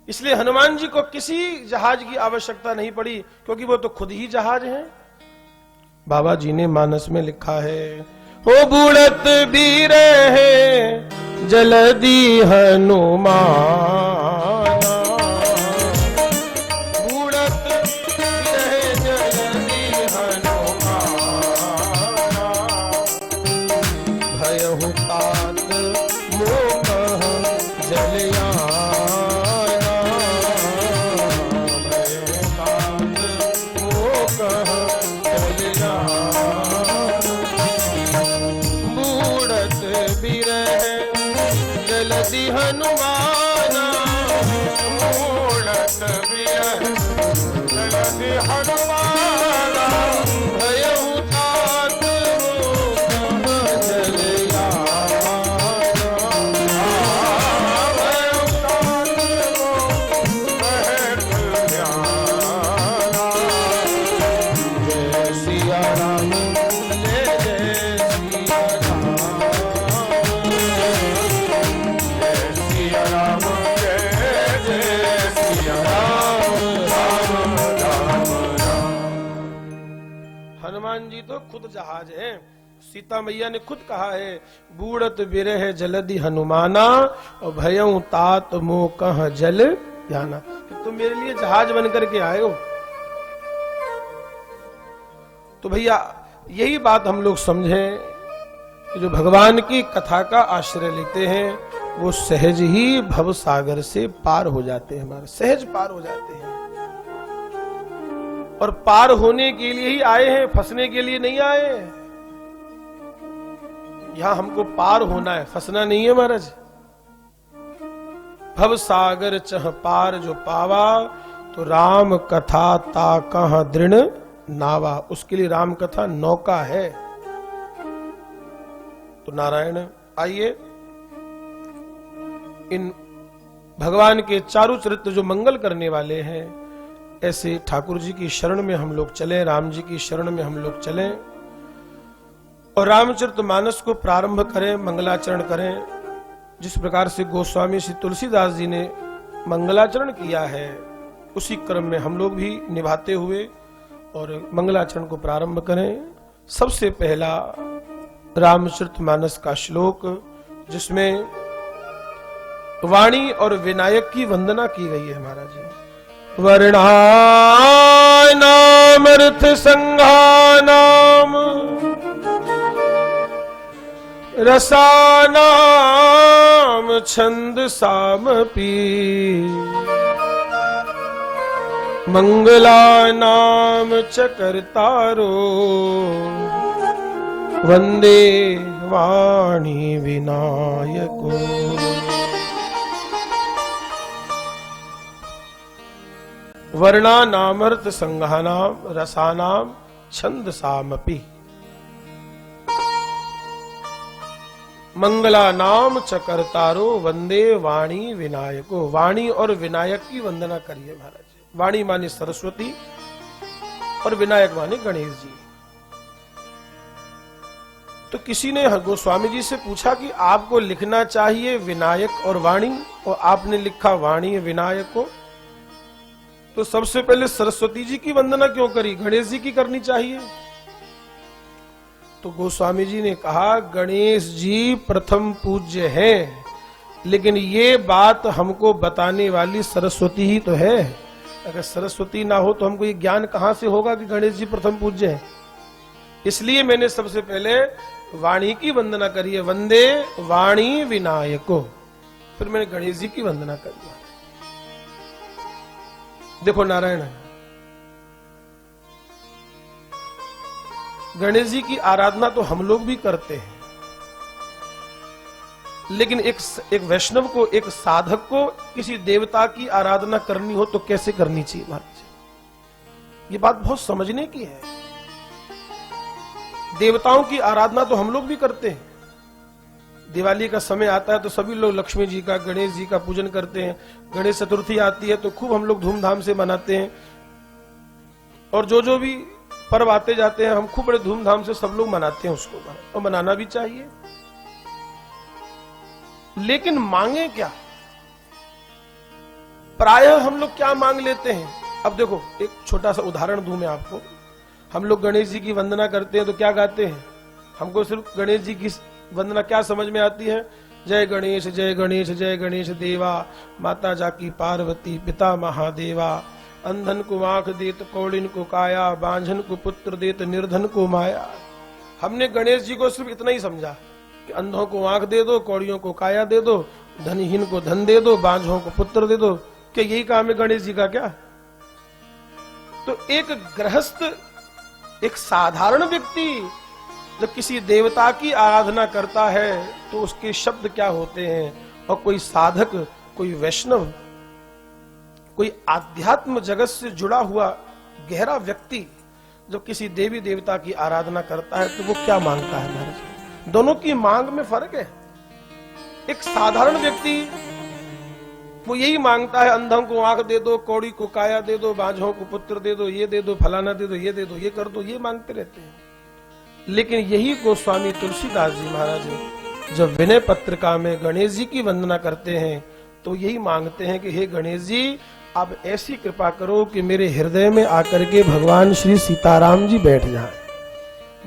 इसलिए हनुमान जी को किसी जहाज की आवश्यकता नहीं पड़ी, क्योंकि वो तो खुद ही जहाज हैं। बाबा जी ने मानस में लिखा है, हो बूढ़त भी रहे जलदी हनुमान, बूढ़त भी रहे जलदी हनुमान, भयहु तात मोह जलयाना, भयहु तात मोह जलयाना, जलदी हनुमाना, मूढ़त बिरह जलदी हनुमाना, भयहु तात मोह जलयाना, भयहु तात मोह जलयाना। जय सिया राम, जय जय सिया राम, हनुमान जी तो खुद जहाज है। सीता मैया ने खुद कहा है, बूढ़त बिरह जलदी हनुमाना, और भयउ तात मोह कह जल जाना, कि तुम मेरे लिए जहाज बन करके आए हो। तो भैया यही बात हम लोग समझें कि जो भगवान की कथा का आश्रय लेते हैं वो सहज ही भव सागर से पार हो जाते हैं, हमारे सहज पार हो जाते हैं। और पार होने के लिए ही आए हैं, फंसने के लिए नहीं आए। यहां हमको पार होना है, फंसना नहीं है महाराज। भव सागर चह पार जो पावा, तो राम कथा ता कह दृढ़ नावा, उसके लिए राम कथा नौका है। तो नारायण आइए इन भगवान के चारों चरित्र जो मंगल करने वाले हैं, ऐसे ठाकुर जी की शरण में हम लोग चलें, राम जी की शरण में हम लोग चलें और रामचरितमानस को प्रारंभ करें, मंगलाचरण करें। जिस प्रकार से गोस्वामी श्री तुलसीदास जी ने मंगलाचरण किया है, उसी क्रम में हम लोग भी निभाते हुए और मंगलाचरण को प्रारंभ करें। सबसे पहला रामचरितमानस का श्लोक, जिसमें वाणी और विनायक की वंदना की गई है महाराज जी। वर्णानाम अर्थ संघानाम रसानाम छंद सामपि मंगलानाम चकर्तारो वंदे वाणी विनायको। वर्णानामर्थ संघानाम रसानाम छंद सामपि मंगला नाम चकरतारो वंदे वाणी विनायको। वाणी और विनायक की वंदना करिए महाराज। वाणी माने सरस्वती और विनायक माने गणेश जी। तो किसी ने गोस्वामी जी से पूछा कि आपको लिखना चाहिए विनायक और वाणी, और आपने लिखा वाणी विनायक को, तो सबसे पहले सरस्वती जी की वंदना क्यों करी, गणेश जी की करनी चाहिए। तो गोस्वामी जी ने कहा गणेश जी प्रथम पूज्य हैं, लेकिन ये बात हमको बताने वाली सरस्वती ही तो है। अगर सरस्वती ना हो तो हमको ये ज्ञान कहां से होगा कि गणेश जी प्रथम पूज्य हैं। इसलिए मैंने सबसे पहले वाणी की वंदना करी है, वंदे वाणी विनायको, फिर मैंने गणेश जी की वंदना करी। देखो नारायण, गणेश जी की आराधना तो हम लोग भी करते हैं, लेकिन एक वैष्णव को, एक साधक को किसी देवता की आराधना करनी हो तो कैसे करनी चाहिए महाराज। ये बात बहुत समझने की है। देवताओं की आराधना तो हम लोग भी करते हैं। दिवाली का समय आता है तो सभी लोग लक्ष्मी जी का, गणेश जी का पूजन करते हैं। गणेश चतुर्थी आती है तो खूब हम लोग धूमधाम से मनाते हैं, और जो भी पर्व आते जाते हैं हम खूब बड़े धूमधाम से सब लोग मनाते हैं उसको, और मनाना भी चाहिए। लेकिन मांगे क्या, प्रायः हम लोग क्या मांग लेते हैं। अब देखो एक छोटा सा उदाहरण दूं मैं आपको। हम लोग गणेश जी की वंदना करते हैं तो क्या गाते हैं, हमको सिर्फ गणेश जी की वंदना क्या समझ में आती है, जय गणेश जय गणेश जय गणेश देवा, माता जाकी पार्वती पिता महादेवा, अंधन को आंख देत कौड़िन को काया, बांझन को पुत्र देत निर्धन को माया। हमने गणेश जी को सिर्फ इतना ही समझा कि अंधों को आंख दे दो, कौड़ियों को काया दे दो, धनहीन को धन दे दो, बांझों को पुत्र दे दो। क्या यही काम है गणेश जी का क्या? तो एक गृहस्थ, एक साधारण व्यक्ति जब किसी देवता की आराधना करता है तो उसके शब्द क्या होते हैं, और कोई साधक, कोई वैष्णव, कोई आध्यात्म जगत से जुड़ा हुआ गहरा व्यक्ति जब किसी देवी देवता की आराधना करता है तो वो क्या मांगता है महाराज। दोनों की मांग में फर्क है। एक साधारण व्यक्ति वो यही मांगता है, अंधों को आंख दे दो, कौड़ी को काया दे दो, बांझों को पुत्र दे दो, ये दे दो, फलाना दे दो, ये दे दो, ये कर दो, ये मांगते रहते हैं। लेकिन यही गोस्वामी तुलसीदास जी महाराज जब विनय पत्रिका में गणेश जी की वंदना करते हैं तो यही मांगते हैं कि हे गणेश जी आप ऐसी कृपा करो कि मेरे हृदय में आकर के भगवान श्री सीताराम जी बैठ जाएं।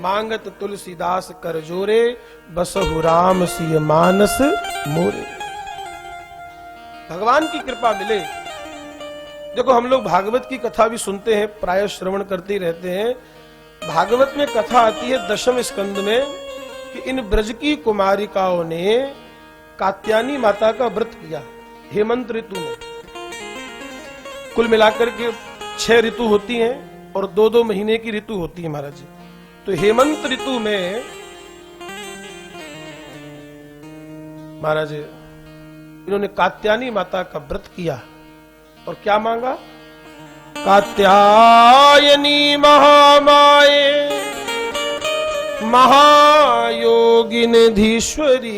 मांगत तुलसीदास कर जोरे, बसहु राम सिय मानस मोरे। भगवान की कृपा मिले। देखो हम लोग भागवत की कथा भी सुनते हैं, प्राय श्रवण करते रहते हैं। भागवत में कथा आती है 10वें स्कंद में कि इन ब्रज की कुमारिकाओं ने कात्यायनी माता का व्रत किया हेमंत ऋतु में। कुल मिलाकर के 6 ऋतु होती हैं और 2-2 महीने की ऋतु होती है महाराज जी। तो हेमंत ऋतु में महाराज इन्होंने कात्यायनी माता का व्रत किया और क्या मांगा, कात्यायनी महामाये महायोगिन धीश्वरी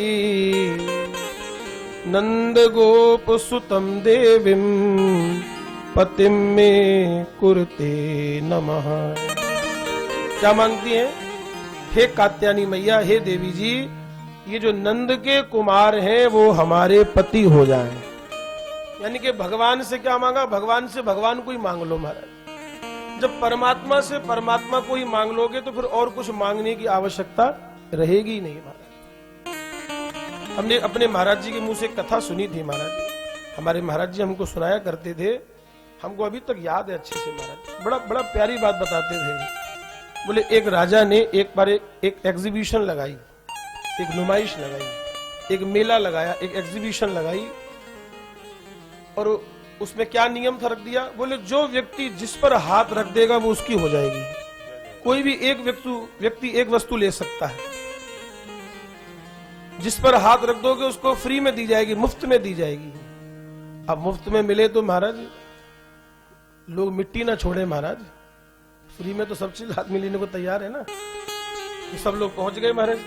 नंद गोप सुतम देवीम पतिम में कुरते नमः। क्या मांगती हैं, हे कात्यायनी मैया, हे देवी जी, ये जो नंद के कुमार हैं वो हमारे पति हो जाएं। यानी कि भगवान से क्या मांगा, भगवान से भगवान को ही मांग लो महाराज। जब परमात्मा से परमात्मा को ही मांग लोगे तो फिर और कुछ मांगने की आवश्यकता रहेगी नहीं महाराज। हमने अपने महाराज जी के मुंह से कथा सुनी थी महाराज। हमारे महाराज जी हमको सुनाया करते थे, हमको अभी तक याद है अच्छे से महाराज। बड़ा प्यारी बात बताते थे। बोले एक राजा ने एक बार एक एग्जीबिशन लगाई, एक नुमाइश लगाई, एक मेला लगाया, एक एग्जीबिशन लगाई, और उसमें क्या नियम था रख दिया, बोले जो व्यक्ति जिस पर हाथ रख देगा वो उसकी हो जाएगी। कोई भी एक व्यक्ति एक वस्तु ले सकता है, जिस पर हाथ रख दोगे उसको फ्री में दी जाएगी, मुफ्त में दी जाएगी। अब मुफ्त में मिले तो महाराज लोग मिट्टी ना छोड़े महाराज। फ्री में तो सब चीज आदमी लेने को तैयार है ना। तो सब लोग पहुंच गए महाराज।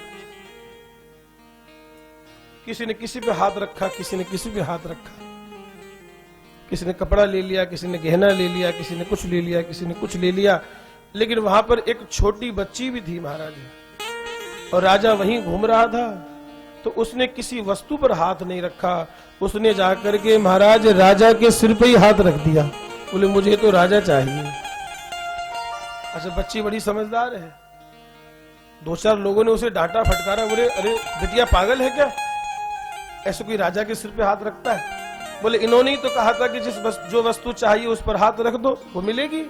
किसी ने किसी पे हाथ रखा, किसी ने किसी पे हाथ रखा, किसी ने कपड़ा ले लिया, किसी ने गहना ले लिया, किसी ने कुछ ले लिया, किसी ने कुछ ले लिया, लेकिन वहां पर एक छोटी बच्ची भी थी महाराज, और राजा वहीं घूम रहा था, तो उसने किसी वस्तु पर हाथ नहीं रखा, उसने जाकर के महाराज राजा के सिर पे ही हाथ रख दिया, बोले मुझे तो राजा चाहिए। अच्छा, बच्ची बड़ी समझदार है, दो चार लोगों ने उसे डांटा फटकारा, बोले अरे बिटिया पागल है क्या, ऐसे कोई राजा के सिर पे हाथ रखता है? बोले इन्होंने ही तो कहा था कि जो वस्तु चाहिए उस पर हाथ रख दो, वो मिलेगी।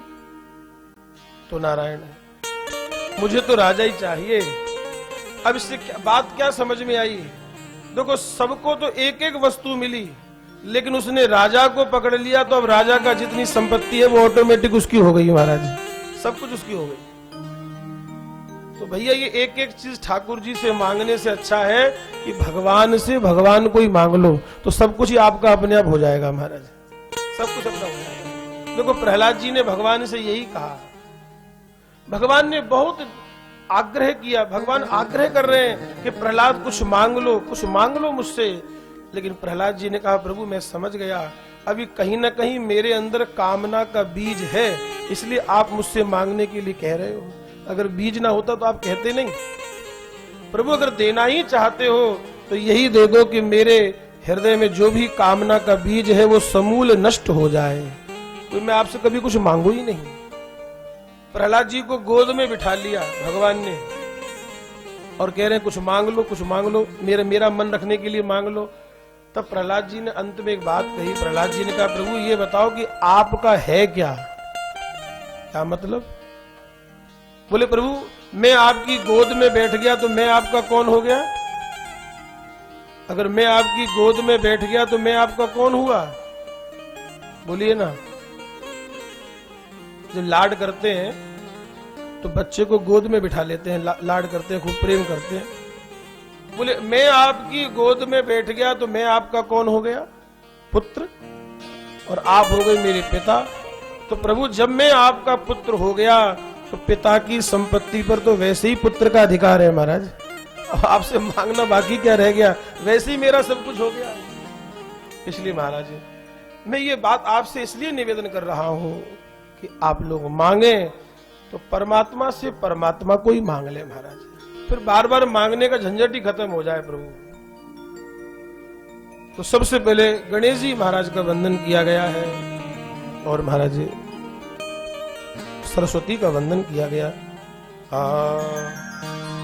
तो नारायण है, मुझे तो राजा ही चाहिए। अब इससे बात क्या समझ में आई? देखो, सबको तो एक एक वस्तु मिली, लेकिन उसने राजा को पकड़ लिया, तो अब राजा का जितनी संपत्ति है वो ऑटोमेटिक उसकी हो गई महाराज, सब कुछ उसकी हो गई। तो भैया ये एक एक चीज ठाकुर जी से मांगने से अच्छा है कि भगवान से भगवान को ही मांग लो, तो सब कुछ ही आपका अपने आप हो जाएगा महाराज, सब कुछ अपना हो जाएगा। देखो, प्रहलाद जी ने भगवान से यही कहा, भगवान ने बहुत आग्रह किया, भगवान आग्रह कर रहे हैं कि प्रहलाद कुछ मांग लो मुझसे, लेकिन प्रहलाद जी ने कहा प्रभु मैं समझ गया, अभी कहीं ना कहीं मेरे अंदर कामना का बीज है, इसलिए आप मुझसे मांगने के लिए कह रहे हो, अगर बीज ना होता तो आप कहते नहीं। प्रभु अगर देना ही चाहते हो तो यही दे दो कि मेरे हृदय में जो भी कामना का बीज है वो समूल नष्ट हो जाए, तो मैं आपसे कभी कुछ मांगू ही नहीं। प्रहलाद जी को गोद में बिठा लिया भगवान ने, और कह रहे हैं कुछ मांग लो, मेरा मन रखने के लिए मांग लो। तब प्रहलाद जी ने अंत में एक बात कही, प्रहलाद जी ने कहा प्रभु ये बताओ कि आपका है क्या? क्या मतलब? बोले प्रभु मैं आपकी गोद में बैठ गया तो मैं आपका कौन हो गया? अगर मैं आपकी गोद में बैठ गया तो मैं आपका कौन हुआ? बोलिए ना। जो लाड करते हैं तो बच्चे को गोद में बिठा लेते हैं, लाड करते हैं, खूब प्रेम करते हैं। बोले मैं आपकी गोद में बैठ गया तो मैं आपका कौन हो गया? पुत्र, और आप हो गए मेरे पिता। तो प्रभु जब मैं आपका पुत्र हो गया तो पिता की संपत्ति पर तो वैसे ही पुत्र का अधिकार है महाराज, आपसे मांगना बाकी क्या रह गया, वैसे ही मेरा सब कुछ हो गया। इसलिए महाराज मैं ये बात आपसे इसलिए निवेदन कर रहा हूं कि आप लोग मांगे तो परमात्मा से परमात्मा को ही मांग ले महाराज, फिर बार बार मांगने का झंझट ही खत्म हो जाए प्रभु। तो सबसे पहले गणेश जी महाराज का वंदन किया गया है, और महाराज सरस्वती का वंदन किया गया।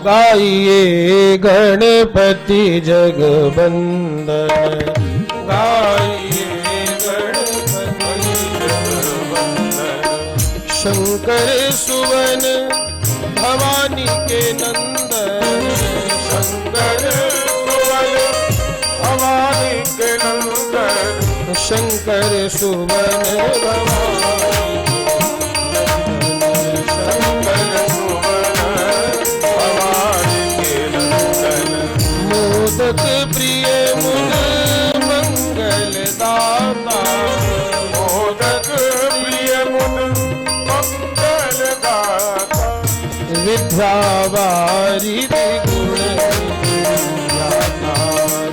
गाइए गणपति जगवंदन, गाइए गणपति जगवंदन, शंकर सुवन भवानी के नंदन, शंकर सुवन भवानी के नंदन, शंकर सुवन भवानी, मोदक प्रिय मुद मंगल दाता, मोदक प्रिय मुद मंगल दाता, विद्यावारिधि गुण ज्ञाता,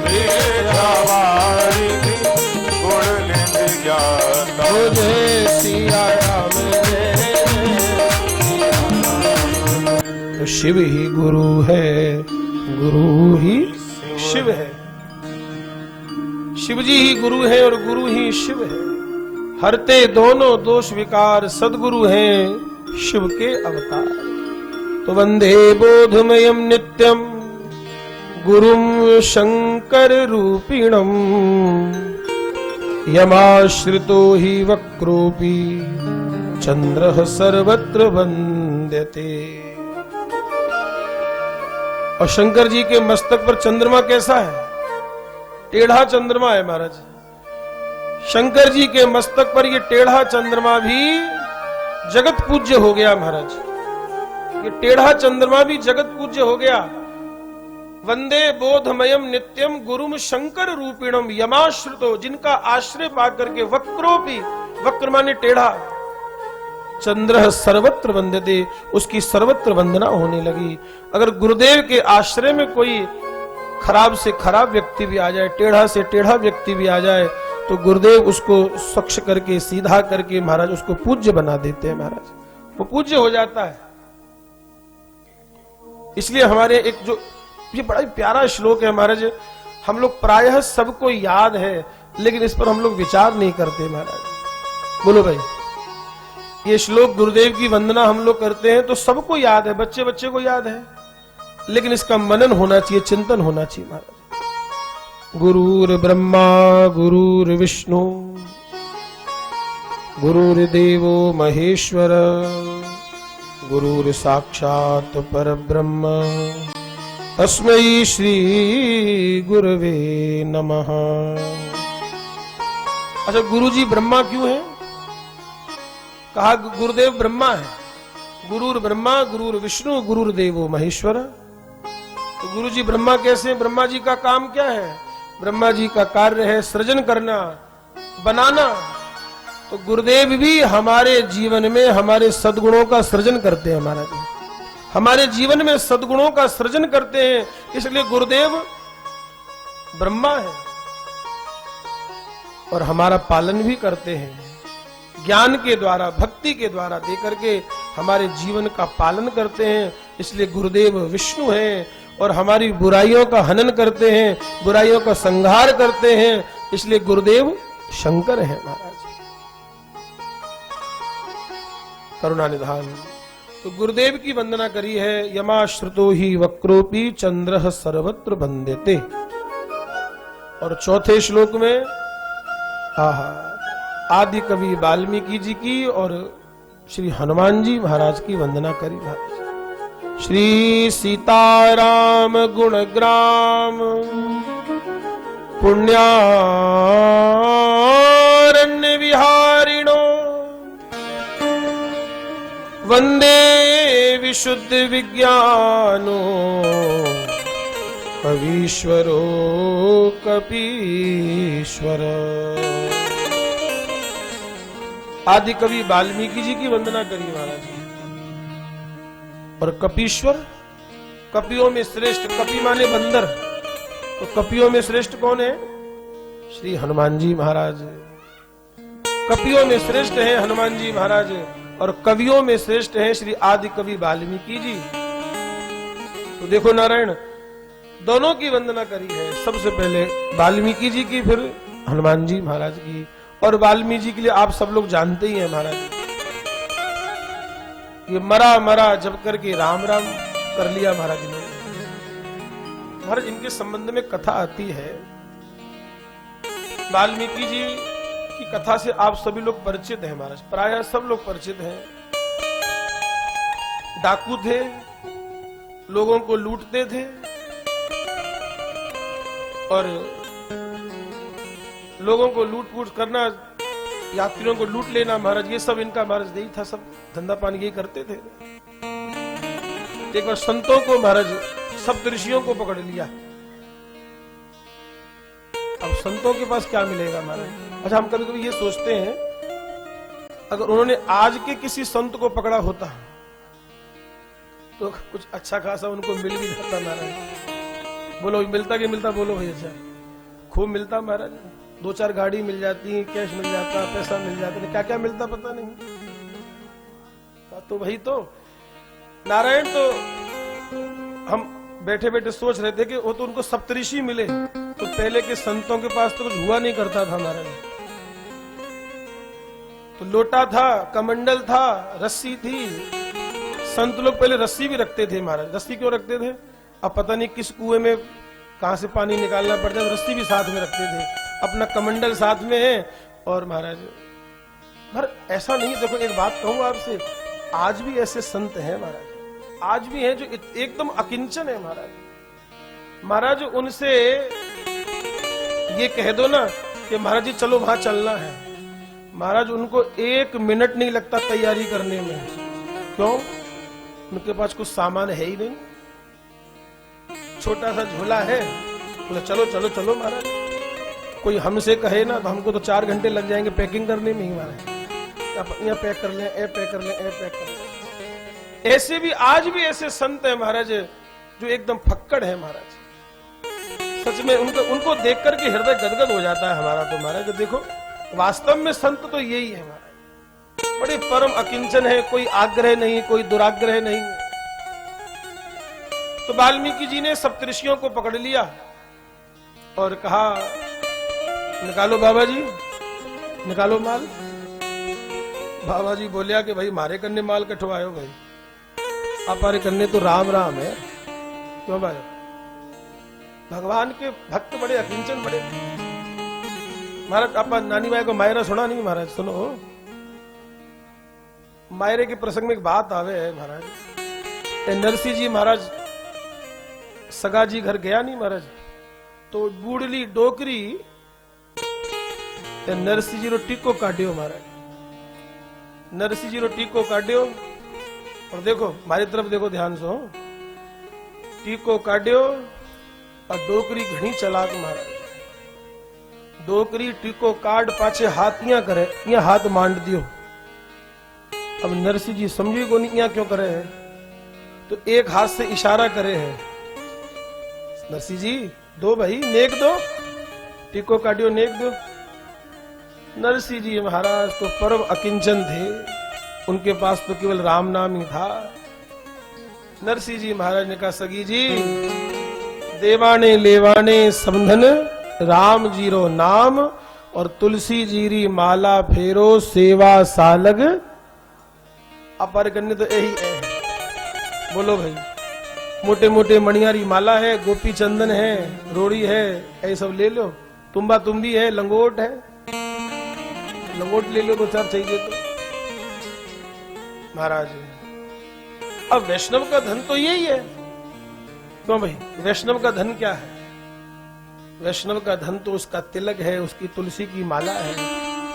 विद्यावारिधि गुण ज्ञाता, जय सिया राम तो शिव ही गुरु है, गुरु ही शिव है, शिव जी ही गुरु है और गुरु ही शिव है। हरते दोनों दोष विकार सद्गुरु हैं शिव के अवतार। तो वंदे बोधमयम नित्यम गुरुम शंकर रूपिणम, यमाश्रितो ही वक्रोपि चंद्रः सर्वत्र वंद्यते। और शंकर जी के मस्तक पर चंद्रमा कैसा है? टेढ़ा चंद्रमा है महाराज। शंकर जी के मस्तक पर ये टेढ़ा चंद्रमा भी जगत पूज्य हो गया महाराज, ये टेढ़ा चंद्रमा भी जगत पूज्य हो गया। वंदे बोधमयम नित्यम गुरुम शंकर रूपिणम, यमाश्रितो जिनका आश्रय पाकर के वक्रोपि, वक्र माने टेढ़ा, चंद्र सर्वत्र वंदते उसकी सर्वत्र वंदना होने लगी। अगर गुरुदेव के आश्रय में कोई खराब से खराब व्यक्ति भी आ जाए, टेढ़ा से टेढ़ा व्यक्ति भी आ जाए, तो गुरुदेव उसको स्वच्छ करके, सीधा करके महाराज उसको पूज्य बना देते हैं। महाराज वो पूज्य हो जाता है। इसलिए हमारे एक जो ये बड़ा ही प्यारा श्लोक है महाराज, हम लोग प्रायः सबको याद है, लेकिन इस पर हम लोग विचार नहीं करते महाराज। बोलो भाई, ये श्लोक गुरुदेव की वंदना हम लोग करते हैं तो सबको याद है, बच्चे बच्चे को याद है, लेकिन इसका मनन होना चाहिए, चिंतन होना चाहिए महाराज। गुरुर् ब्रह्मा गुरुर्विष्णु गुरुर्देवो महेश्वर गुरुर् साक्षात् परब्रह्म तस्मै श्री गुरवे नमः। अच्छा, गुरुजी ब्रह्मा क्यों है? कहा गुरुदेव ब्रह्मा है। गुरुर ब्रह्मा गुरुर विष्णु गुरुर्देवो महेश्वर। तो गुरुजी ब्रह्मा कैसे हैं? ब्रह्मा जी का काम क्या है? ब्रह्मा जी का कार्य है सृजन करना, बनाना। तो गुरुदेव भी हमारे जीवन में हमारे सद्गुणों का सृजन करते हैं महाराज, हमारे जीवन में सद्गुणों का सृजन करते हैं, इसलिए गुरुदेव ब्रह्मा है और हमारा पालन भी करते हैं। ज्ञान के द्वारा, भक्ति के द्वारा देकर के हमारे जीवन का पालन करते हैं, इसलिए गुरुदेव विष्णु हैं और हमारी बुराइयों का हनन करते हैं, बुराइयों का संहार करते हैं, इसलिए गुरुदेव शंकर है महाराज, करुणा निधान। तो गुरुदेव की वंदना करी है। यमाश्रुतो ही वक्रोपी चंद्रः सर्वत्र वंद्यते। और चौथे श्लोक में आदि कवि वाल्मीकि जी की और श्री हनुमान जी महाराज की वंदना करी महाराज। श्री सीताराम गुणग्राम पुण्यारण्य विहारिणो वंदे विशुद्ध विज्ञानो कवीश्वरो कपीश्वर। आदि कवि वाल्मीकि जी की वंदना करिए महाराज। और कपीश्वर, कपियों में श्रेष्ठ, कपि माने बंदर, तो कपियों में श्रेष्ठ कौन है? श्री हनुमान जी महाराज। कपियों में श्रेष्ठ हैं हनुमान जी महाराज और कवियों में श्रेष्ठ हैं श्री आदि कवि वाल्मीकि जी। तो देखो नारायण, दोनों की वंदना करी है, सबसे पहले वाल्मीकि जी की, फिर हनुमान जी महाराज की। और वाल्मीकि जी के लिए आप सब लोग जानते ही हैं महाराज, ये मरा मरा जब करके राम राम कर लिया महाराज ने। महाराज इनके संबंध में कथा आती है, वाल्मीकि जी की कथा से आप सभी लोग परिचित हैं महाराज, प्रायः सब लोग परिचित हैं। डाकू थे, लोगों को लूटते थे और लोगों को लूट करना, यात्रियों को लूट लेना महाराज, ये सब इनका महाराज यही था, सब धंधा पानी यही करते थे। एक बार संतों को महाराज, सप्तऋषियों को पकड़ लिया। अब संतों के पास क्या मिलेगा महाराज? अच्छा, हम कभी कभी ये सोचते हैं, अगर उन्होंने आज के किसी संत को पकड़ा होता तो कुछ अच्छा खासा उनको मिल भी जाता महाराज। बोलो मिलता कि मिलता? बोलो भाई। अच्छा, खूब मिलता महाराज, 2-4 गाड़ी मिल जाती, कैश मिल जाता, पैसा मिल जाता, क्या क्या मिलता पता नहीं। तो वही तो नारायण, तो हम बैठे बैठे सोच रहे थे कि वो तो उनको सप्तऋषि मिले, तो पहले के संतों के पास तो कुछ हुआ नहीं करता था महाराज। तो लोटा था, कमंडल था, रस्सी थी। संत लोग पहले रस्सी भी रखते थे महाराज। रस्सी क्यों रखते थे? अब पता नहीं किस कुएं में कहां से पानी निकालना पड़ता है, रस्सी भी साथ में रखते थे, अपना कमंडल साथ में है। और महाराज पर ऐसा नहीं, देखो एक बात कहूं आपसे, आज भी ऐसे संत हैं महाराज, आज भी हैं जो एकदम अकिंचन है महाराज। महाराज उनसे ये कह दो ना कि महाराज जी चलो वहां चलना है, महाराज उनको 1 मिनट नहीं लगता तैयारी करने में। क्यों? उनके पास कुछ सामान है ही नहीं, छोटा सा झोला है, बोले चलो चलो चलो महाराज। कोई हमसे कहे ना तो हमको तो 4 घंटे लग जाएंगे पैकिंग करने में ही महाराज। यहाँ पैक कर लें, ए पैक कर लें, ए पैक कर लें। ऐसे भी आज भी ऐसे संत है महाराज जो एकदम फक्कड़ है महाराज। सच में उनको देख करके हृदय गदगद हो जाता है हमारा। तो महाराज देखो, वास्तव में संत तो यही है महाराज, बड़े परम अकिंचन है, कोई आग्रह नहीं, कोई दुराग्रह नहीं है। तो वाल्मीकि जी ने सप्तऋषियों को पकड़ लिया और कहा, निकालो बाबा जी, निकालो माल। बाबा जी बोलिया कि भाई मारे कन्ने माल कटवायो भाई, हमारे कन्ने तो राम राम है। क्यों भाई? भगवान के भक्त बड़े अकिंचन, बड़े। महाराज आप नानी भाई को मायरा सुना नहीं? महाराज सुनो, मायरे के प्रसंग में एक बात आवे है महाराज। नरसिंह जी महाराज सगा जी घर गया नहीं महाराज, तो बूढ़ली डोकरी नरसिंह जी रो टीको काटियो महाराज। नरसिंह जी रो टीको काटियो और देखो हमारी तरफ देखो ध्यान से, टीको काटियो और डोकरी घनी चलाक महाराज। डोकरी टीको काट पाछे हाथियां करे, यहाँ हाथ मांड दियो। अब नरसिंह जी समझी को नहीं क्यों करे है, तो एक हाथ से इशारा करे है, नरसिंह जी दो भाई, नेक दो, टीको काटियो नेक दो। नरसिंह जी महाराज तो परम अकिंचन थे, उनके पास तो केवल राम नाम ही था। नरसिंह जी महाराज ने कहा, सगी जी देवाने लेवाने समधन, राम जीरो नाम और तुलसी जीरी माला फेरो, सेवा सालग अपर करने। तो यही है, बोलो भाई, मोटे मोटे मणियारी माला है, गोपी चंदन है, रोड़ी है, ये सब ले लो। तुम्बा तुम्बी है, लंगोट है, लंगोट ले लो तो सब चाहिए। तो महाराज अब वैष्णव का धन तो यही है। क्यों भाई? वैष्णव का धन क्या है? वैष्णव का धन तो उसका तिलक है, उसकी तुलसी की माला है,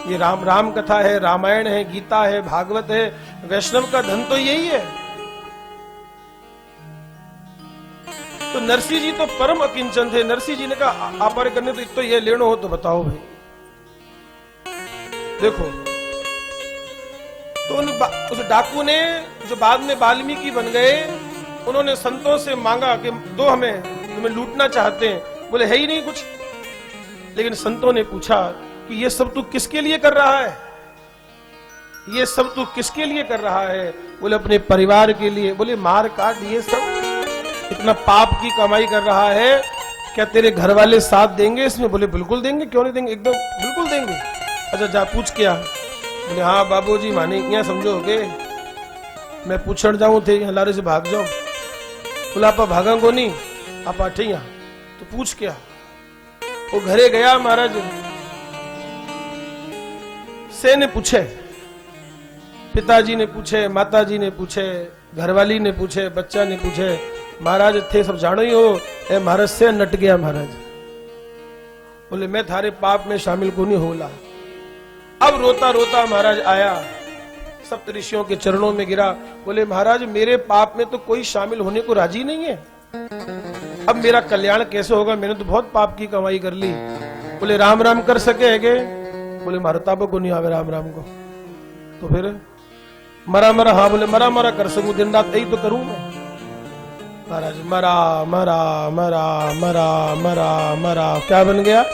ये राम राम कथा है, रामायण है, गीता है, भागवत है। वैष्णव का धन तो यही है। तो नरसिंह जी तो परम अकिंचन थे। नरसिंह जी ने कहा, आप करने तो ये लेनो हो तो बताओ भाई। देखो तो उस डाकू ने, जो बाद में वाल्मीकि बन गए, उन्होंने संतों से मांगा कि दो हमें, तुम्हें लूटना चाहते हैं। बोले है ही नहीं कुछ। लेकिन संतों ने पूछा कि ये सब तू किसके लिए कर रहा है? ये सब तू किसके लिए कर रहा है? बोले अपने परिवार के लिए। बोले मार काट, ये सब इतना पाप की कमाई कर रहा है, क्या तेरे घर वाले साथ देंगे इसमें? बोले बिल्कुल देंगे, क्यों नहीं देंगे, एकदम बिल्कुल देंगे। अच्छा जा पूछ क्या? बोले हाँ बाबूजी माने, क्या समझोगे? मैं पूछण जाऊं थे, यहाँ लारे से भाग जाऊं। बोला आप भागा को नहीं, आप आठे यहाँ, तो पूछ क्या? वो घरे गया महाराज, से ने पूछे, पिताजी ने पूछे, माताजी ने पूछे, घरवाली ने पूछे, बच्चा ने पूछे। महाराज थे सब जानो ही हो, ए महाराज से नट गया महाराज। बोले मैं थारे पाप में शामिल को नहीं होला। अब रोता रोता महाराज आया, सप्तऋषियों के चरणों में गिरा। बोले महाराज मेरे पाप में तो कोई शामिल होने को राजी नहीं है, अब मेरा कल्याण कैसे होगा? मैंने तो बहुत पाप की कमाई कर ली। बोले राम राम कर सके है? बोले मरताबो को नहीं आवे राम राम को, तो फिर मरा मरा? हाँ बोले मरा मरा कर सकूं, दिन रात यही तो करूं मैं। महाराज मरा मरा मरा मरा मरा मरा, क्या बन गया?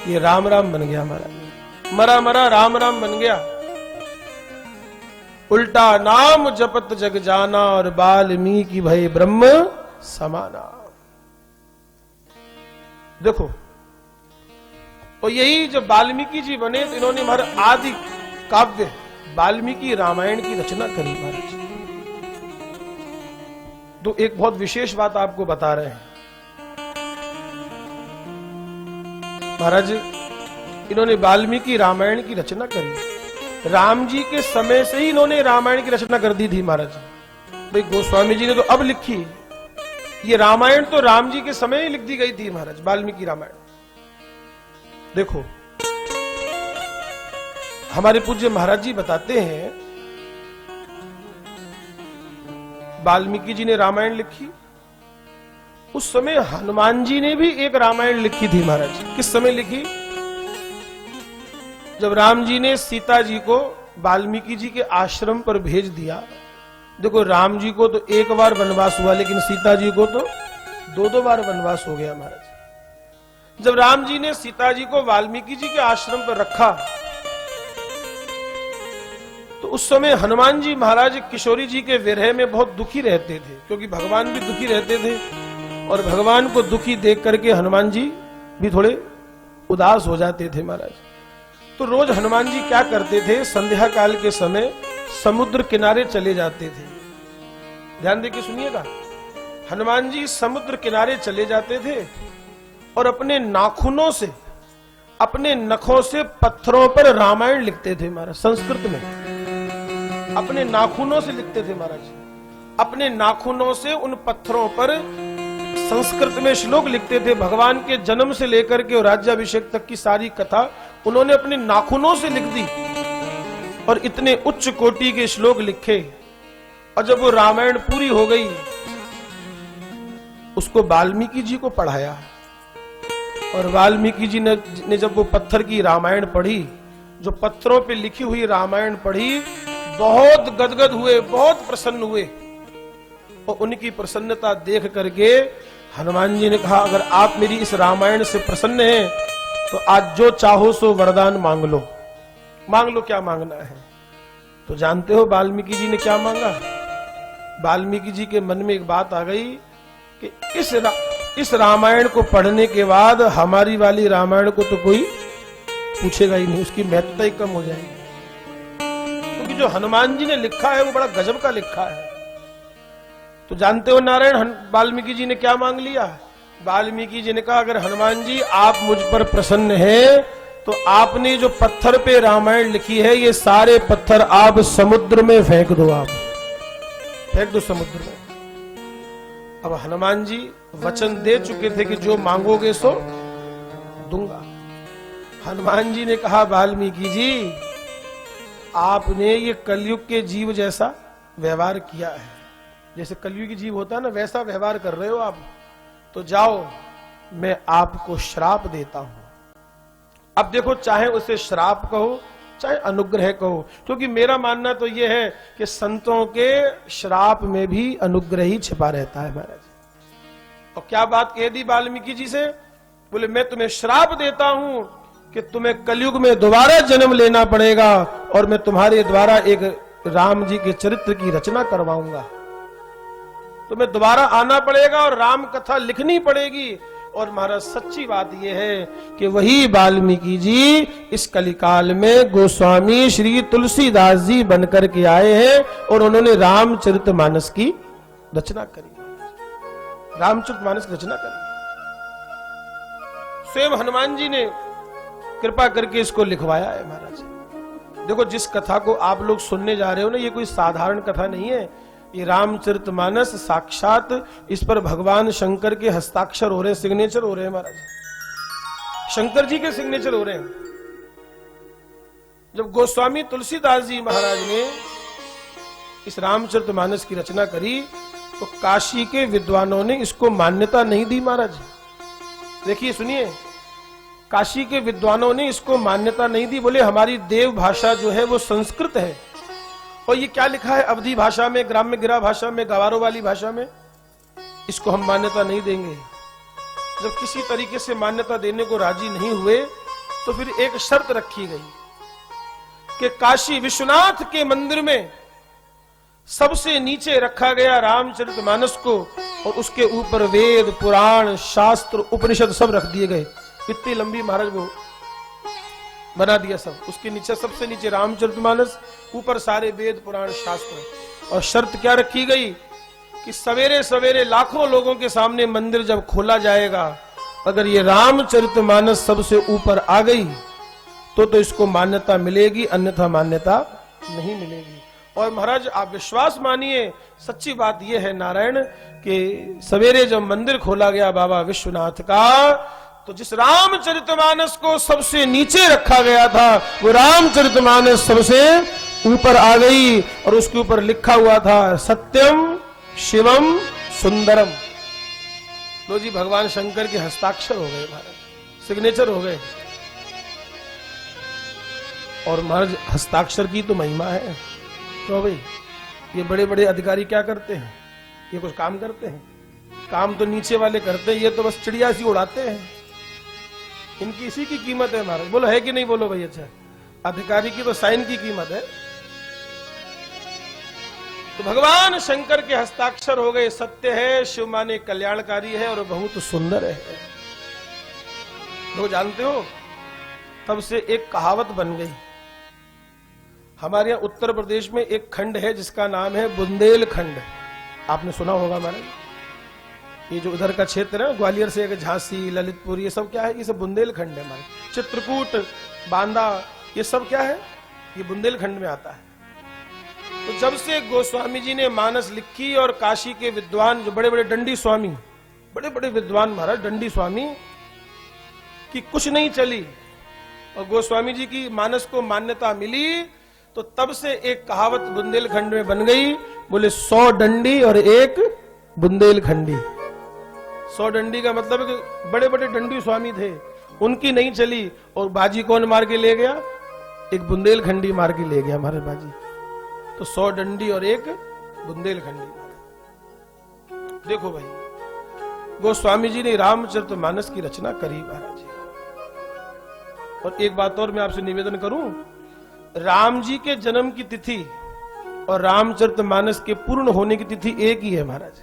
ये राम राम बन गया महाराज। मरा मरा राम राम बन गया। उल्टा नाम जपत जग जाना और वाल्मीकि भय ब्रह्म समाना। देखो, और यही जब वाल्मीकि जी बने तो इन्होंने हमारे आदि काव्य वाल्मीकि रामायण की रचना करी महाराज। तो एक बहुत विशेष बात आपको बता रहे हैं महाराज, इन्होंने वाल्मीकि रामायण की रचना करी। राम जी के समय से ही इन्होंने रामायण की रचना कर दी थी महाराज। भाई गोस्वामी जी ने तो अब लिखी, ये रामायण तो राम जी के समय ही लिख दी गई थी महाराज, वाल्मीकि रामायण। देखो हमारे पूज्य महाराज जी बताते हैं, वाल्मीकि जी ने रामायण लिखी, उस समय हनुमान जी ने भी एक रामायण लिखी थी महाराज। किस समय लिखी? जब राम जी ने सीता जी को वाल्मीकि जी के आश्रम पर भेज दिया। देखो राम जी को तो एक बार वनवास हुआ, लेकिन सीता जी को तो दो दो बार वनवास हो गया महाराज। जब राम जी ने सीता जी को वाल्मीकि जी के आश्रम पर रखा तो उस समय हनुमान जी महाराज किशोरी जी के विरह में बहुत दुखी रहते थे, क्योंकि भगवान भी दुखी रहते थे और भगवान को दुखी देख करके हनुमान जी भी थोड़े उदास हो जाते थे महाराज। तो रोज हनुमान जी क्या करते थे, संध्या काल के समय समुद्र किनारे चले जाते थे। ध्यान देके सुनिएगा, हनुमान जी समुद्र किनारे चले जाते थे और अपने नाखूनों से, अपने नखों से पत्थरों पर रामायण लिखते थे महाराज, संस्कृत में अपने नाखूनों से लिखते थे महाराज। अपने नाखूनों से उन पत्थरों पर संस्कृत में श्लोक लिखते थे। भगवान के जन्म से लेकर के राज्याभिषेक तक की सारी कथा उन्होंने अपने नाखूनों से लिख दी और इतने उच्च कोटि के श्लोक लिखे। और जब वो रामायण पूरी हो गई, उसको वाल्मीकि जी को पढ़ाया और वाल्मीकि जी ने जब वो पत्थर की रामायण पढ़ी, जो पत्थरों पे लिखी हुई रामायण पढ़ी, बहुत गदगद हुए, बहुत प्रसन्न हुए। और उनकी प्रसन्नता देख करके हनुमान जी ने कहा, अगर आप मेरी इस रामायण से प्रसन्न हैं तो आज जो चाहो सो वरदान मांग लो। मांग लो, क्या मांगना है? तो जानते हो वाल्मीकि जी ने क्या मांगा? वाल्मीकि जी के मन में एक बात आ गई कि इस रामायण को पढ़ने के बाद हमारी वाली रामायण को तो कोई पूछेगा ही नहीं, उसकी महत्वता ही कम हो जाएगी, क्योंकि जो हनुमान जी ने लिखा है वो बड़ा गजब का लिखा है। तो जानते हो नारायण वाल्मीकि जी ने क्या मांग लिया? वाल्मीकि जी ने कहा, अगर हनुमान जी आप मुझ पर प्रसन्न हैं तो आपने जो पत्थर पे रामायण लिखी है, ये सारे पत्थर आप समुद्र में फेंक दो, आप फेंक दो समुद्र में। अब हनुमान जी वचन दे चुके थे कि जो मांगोगे सो दूंगा। हनुमान जी ने कहा, वाल्मीकि जी आपने ये कलयुग के जीव जैसा व्यवहार किया है, जैसे कलयुगी जीव होता है ना, वैसा व्यवहार कर रहे हो आप। तो जाओ, मैं आपको श्राप देता हूं। अब देखो, चाहे उसे श्राप कहो चाहे अनुग्रह कहो, क्योंकि मेरा मानना तो यह है कि संतों के श्राप में भी अनुग्रह ही छिपा रहता है महाराज। और क्या बात कह दी वाल्मीकि जी से? बोले, मैं तुम्हें श्राप देता हूं कि तुम्हें कलयुग में दोबारा जन्म लेना पड़ेगा और मैं तुम्हारे द्वारा एक राम जी के चरित्र की रचना करवाऊंगा। तुम्हें दोबारा आना पड़ेगा और राम कथा लिखनी पड़ेगी। और महाराज सच्ची बात यह है कि वही वाल्मीकि जी इस कलिकाल में गोस्वामी श्री तुलसीदास जी बनकर के आए हैं और उन्होंने रामचरितमानस की रचना करी। रामचरितमानस की रचना करी स्वयं हनुमान जी ने कृपा करके इसको लिखवाया है महाराज। देखो, जिस कथा को आप लोग सुनने जा रहे हो ना, ये कोई साधारण कथा नहीं है। ये रामचरितमानस साक्षात इस पर भगवान शंकर के हस्ताक्षर हो रहे हैं, सिग्नेचर हो रहे हैं महाराज, शंकर जी के सिग्नेचर हो रहे हैं। जब गोस्वामी तुलसीदास जी महाराज ने इस रामचरितमानस की रचना करी तो काशी के विद्वानों ने इसको मान्यता नहीं दी महाराज। देखिए, सुनिए, काशी के विद्वानों ने इसको मान्यता नहीं दी। बोले, हमारी देव भाषा जो है वो संस्कृत है और ये क्या लिखा है अवधी भाषा में, ग्राम्य गिरा भाषा में, गवारों वाली भाषा में, इसको हम मान्यता नहीं देंगे। जब किसी तरीके से मान्यता देने को राजी नहीं हुए तो फिर एक शर्त रखी गई कि काशी विश्वनाथ के मंदिर में सबसे नीचे रखा गया रामचरितमानस को और उसके ऊपर वेद, पुराण, शास्त्र, उपनिषद सब रख दिए गए। इतनी लंबी महाराज वो बना दिया सब। उसके नीचे, सबसे नीचे रामचरितमानस, ऊपर सारे वेद, पुराण, शास्त्र। और शर्त क्या रखी गई कि सवेरे सवेरे लाखों लोगों के सामने मंदिर जब खोला जाएगा, अगर ये रामचरितमानस सबसे ऊपर आ गई तो इसको मान्यता मिलेगी, अन्यथा मान्यता नहीं मिलेगी। और महाराज आप विश्वास मानिए, सच्ची बात यह है नारायण कि सवेरे जब मंदिर खोला गया बाबा विश्वनाथ का, तो जिस रामचरितमानस को सबसे नीचे रखा गया था वो रामचरितमानस सबसे ऊपर आ गई और उसके ऊपर लिखा हुआ था सत्यम शिवम सुंदरम। लो जी, भगवान शंकर के हस्ताक्षर हो गए महाराज, सिग्नेचर हो गए। और महाराज हस्ताक्षर की तो महिमा है। तो भाई ये बड़े बड़े अधिकारी क्या करते हैं? ये कुछ काम करते हैं? काम तो नीचे वाले करते हैं, ये तो बस चिड़िया सी उड़ाते हैं। इनकी इसी की कीमत है महाराज। बोलो है कि नहीं, बोलो भाई। अच्छा, अधिकारी की तो साइन की कीमत है। तो भगवान शंकर के हस्ताक्षर हो गए, सत्य है, शिव माने कल्याणकारी है और बहुत सुंदर है। लोग जानते हो, तब से एक कहावत बन गई। हमारे यहाँ उत्तर प्रदेश में एक खंड है जिसका नाम है बुंदेलखंड। आपने सुना होगा महाराज। ये जो उधर का क्षेत्र है, ग्वालियर से झांसी, ललितपुर, ये सब क्या है? ये सब बुंदेलखंड है हमारे। चित्रकूट, बांदा, ये सब क्या है? ये बुंदेलखंड में आता है। तो जब से गोस्वामी जी ने मानस लिखी और काशी के विद्वान, जो बड़े बड़े दंडी स्वामी, बड़े बड़े विद्वान महाराज, दंडी स्वामी की कुछ नहीं चली और गोस्वामी जी की मानस को मान्यता मिली, तो तब से एक कहावत बुंदेलखंड में बन गई। बोले 100 डंडी और एक बुंदेलखंडी। 100 डंडी का मतलब है कि बड़े बड़े डंडी स्वामी थे, उनकी नहीं चली और बाजी कौन मार के ले गया? एक बुंदेलखंडी मार के ले गया हमारे बाजी। तो 100 डंडी और एक बुंदेलखंडी। देखो भाई, गोस्वामी जी ने रामचरितमानस की रचना करी महाराज जी। और एक बात और मैं आपसे निवेदन करूं, राम जी के जन्म की तिथि और रामचरितमानस के पूर्ण होने की तिथि एक ही है महाराज।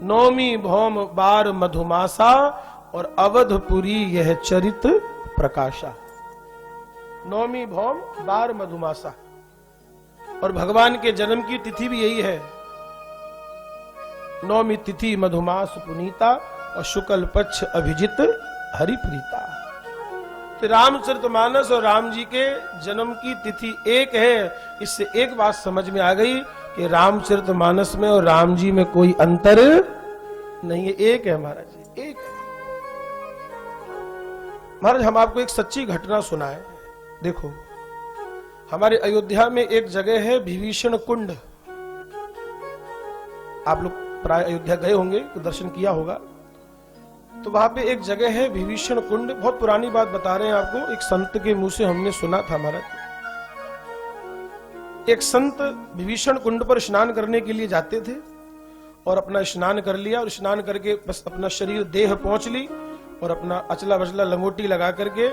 नौमी भौम बार मधुमासा और अवधपुरी यह चरित प्रकाशा। नौमी भौम बार मधुमासा, और भगवान के जन्म की तिथि भी यही है। नौमी तिथि मधुमास पुनीता और शुक्ल पक्ष अभिजित हरिप्रीता। तो रामचरितमानस और राम जी के जन्म की तिथि एक है। इससे एक बात समझ में आ गई कि रामचरितमानस में और राम जी में कोई अंतर नहीं है, एक है महाराज जी, एक है। महाराज, हम आपको एक सच्ची घटना सुनाए। देखो, हमारे अयोध्या में एक जगह है विभीषण कुंड। आप लोग प्राय अयोध्या गए होंगे, दर्शन किया होगा। तो वहां पे एक जगह है विभीषण कुंड। बहुत पुरानी बात बता रहे हैं आपको, एक संत के मुंह से हमने सुना था महाराज। एक संत विभीषण कुंड पर स्नान करने के लिए जाते थे और अपना स्नान कर लिया और स्नान करके बस अपना शरीर देह पहुंच ली और अपना अचला बचला लंगोटी लगा करके